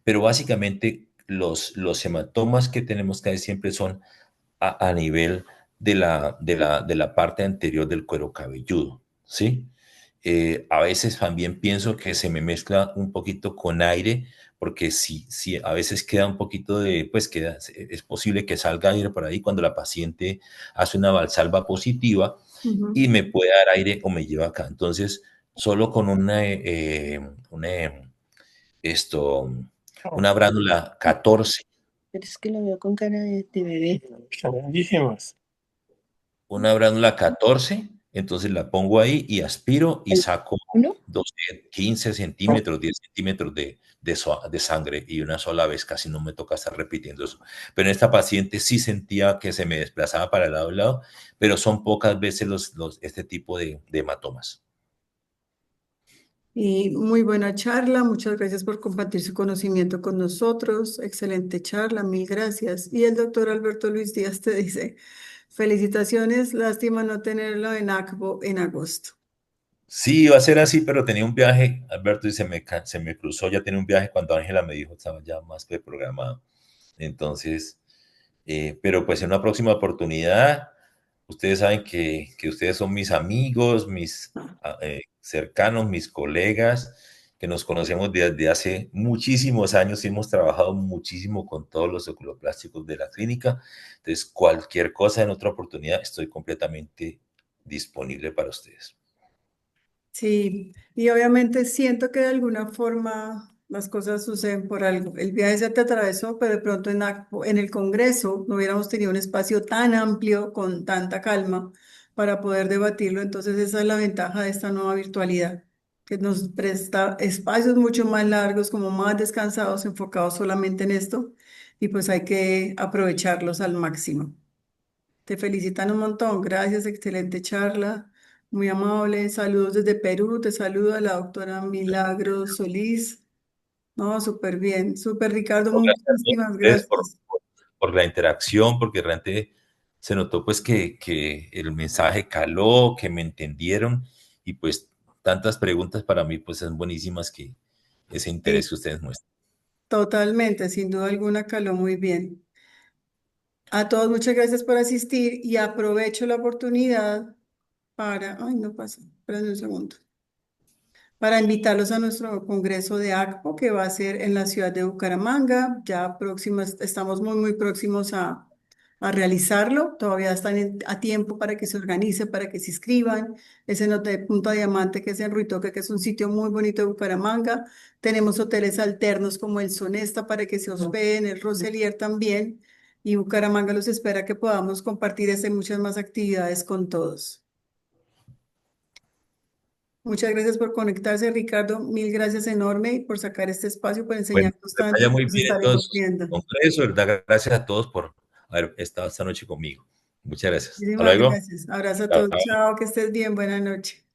pero básicamente los hematomas que tenemos casi siempre son a nivel de la parte anterior del cuero cabelludo, ¿sí? A veces también pienso que se me mezcla un poquito con aire, porque si a veces queda un poquito pues es posible que salga aire por ahí cuando la paciente hace una valsalva positiva Ujú. y me puede dar aire o me lleva acá. Entonces, solo con esto, una bránula 14, Pero es que lo veo con cara de bebé. Están grandísimos. una bránula 14, entonces la pongo ahí y aspiro y ¿El saco uno? 12, 15 centímetros, 10 centímetros de sangre y una sola vez, casi no me toca estar repitiendo eso. Pero en esta paciente sí sentía que se me desplazaba para el lado a lado, pero son pocas veces este tipo de hematomas. Y muy buena charla, muchas gracias por compartir su conocimiento con nosotros. Excelente charla, mil gracias. Y el doctor Alberto Luis Díaz te dice, felicitaciones, lástima no tenerlo en ACBO en agosto. Sí, iba a ser así, pero tenía un viaje, Alberto, y se me cruzó, ya tenía un viaje cuando Ángela me dijo, estaba ya más que programado. Entonces, pero pues en una próxima oportunidad, ustedes saben que ustedes son mis amigos, mis cercanos, mis colegas, que nos conocemos desde hace muchísimos años y hemos trabajado muchísimo con todos los oculoplásticos de la clínica. Entonces, cualquier cosa en otra oportunidad, estoy completamente disponible para ustedes. Sí, y obviamente siento que de alguna forma las cosas suceden por algo. El viaje se te atravesó, pero de pronto en el Congreso no hubiéramos tenido un espacio tan amplio, con tanta calma, para poder debatirlo. Entonces esa es la ventaja de esta nueva virtualidad, que nos presta espacios mucho más largos, como más descansados, enfocados solamente en esto, y pues hay que aprovecharlos al máximo. Te felicitan un montón. Gracias, excelente charla. Muy amable. Saludos desde Perú. Te saluda la doctora Milagros Solís. No, súper bien. Súper, Ricardo. No, gracias a todos Muchísimas ustedes por, gracias. por- por la interacción, porque realmente se notó pues que el mensaje caló, que me entendieron y pues tantas preguntas para mí pues son buenísimas que ese interés Sí, que ustedes muestran. totalmente. Sin duda alguna caló muy bien. A todos, muchas gracias por asistir y aprovecho la oportunidad para... Ay, no pasa. Espérame un segundo. Para invitarlos a nuestro congreso de ACPO que va a ser en la ciudad de Bucaramanga. Ya próximos, estamos muy próximos a realizarlo. Todavía están a tiempo para que se organice, para que se inscriban. Es en Hotel Punta Diamante, que es en Ruitoque, que es un sitio muy bonito de Bucaramanga. Tenemos hoteles alternos como el Sonesta para que se hospeden, el Roselier también. Y Bucaramanga los espera que podamos compartir este y muchas más actividades con todos. Muchas gracias por conectarse, Ricardo. Mil gracias enorme y por sacar este espacio para Bueno, enseñarnos que tanto. vaya muy Nos bien estaremos entonces, viendo. con eso, ¿verdad? Gracias a todos por haber estado esta noche conmigo. Muchas gracias. Hasta Muchísimas luego. gracias. Abrazo a Chao, todos. chao. Chao, que estés bien. Buenas noches.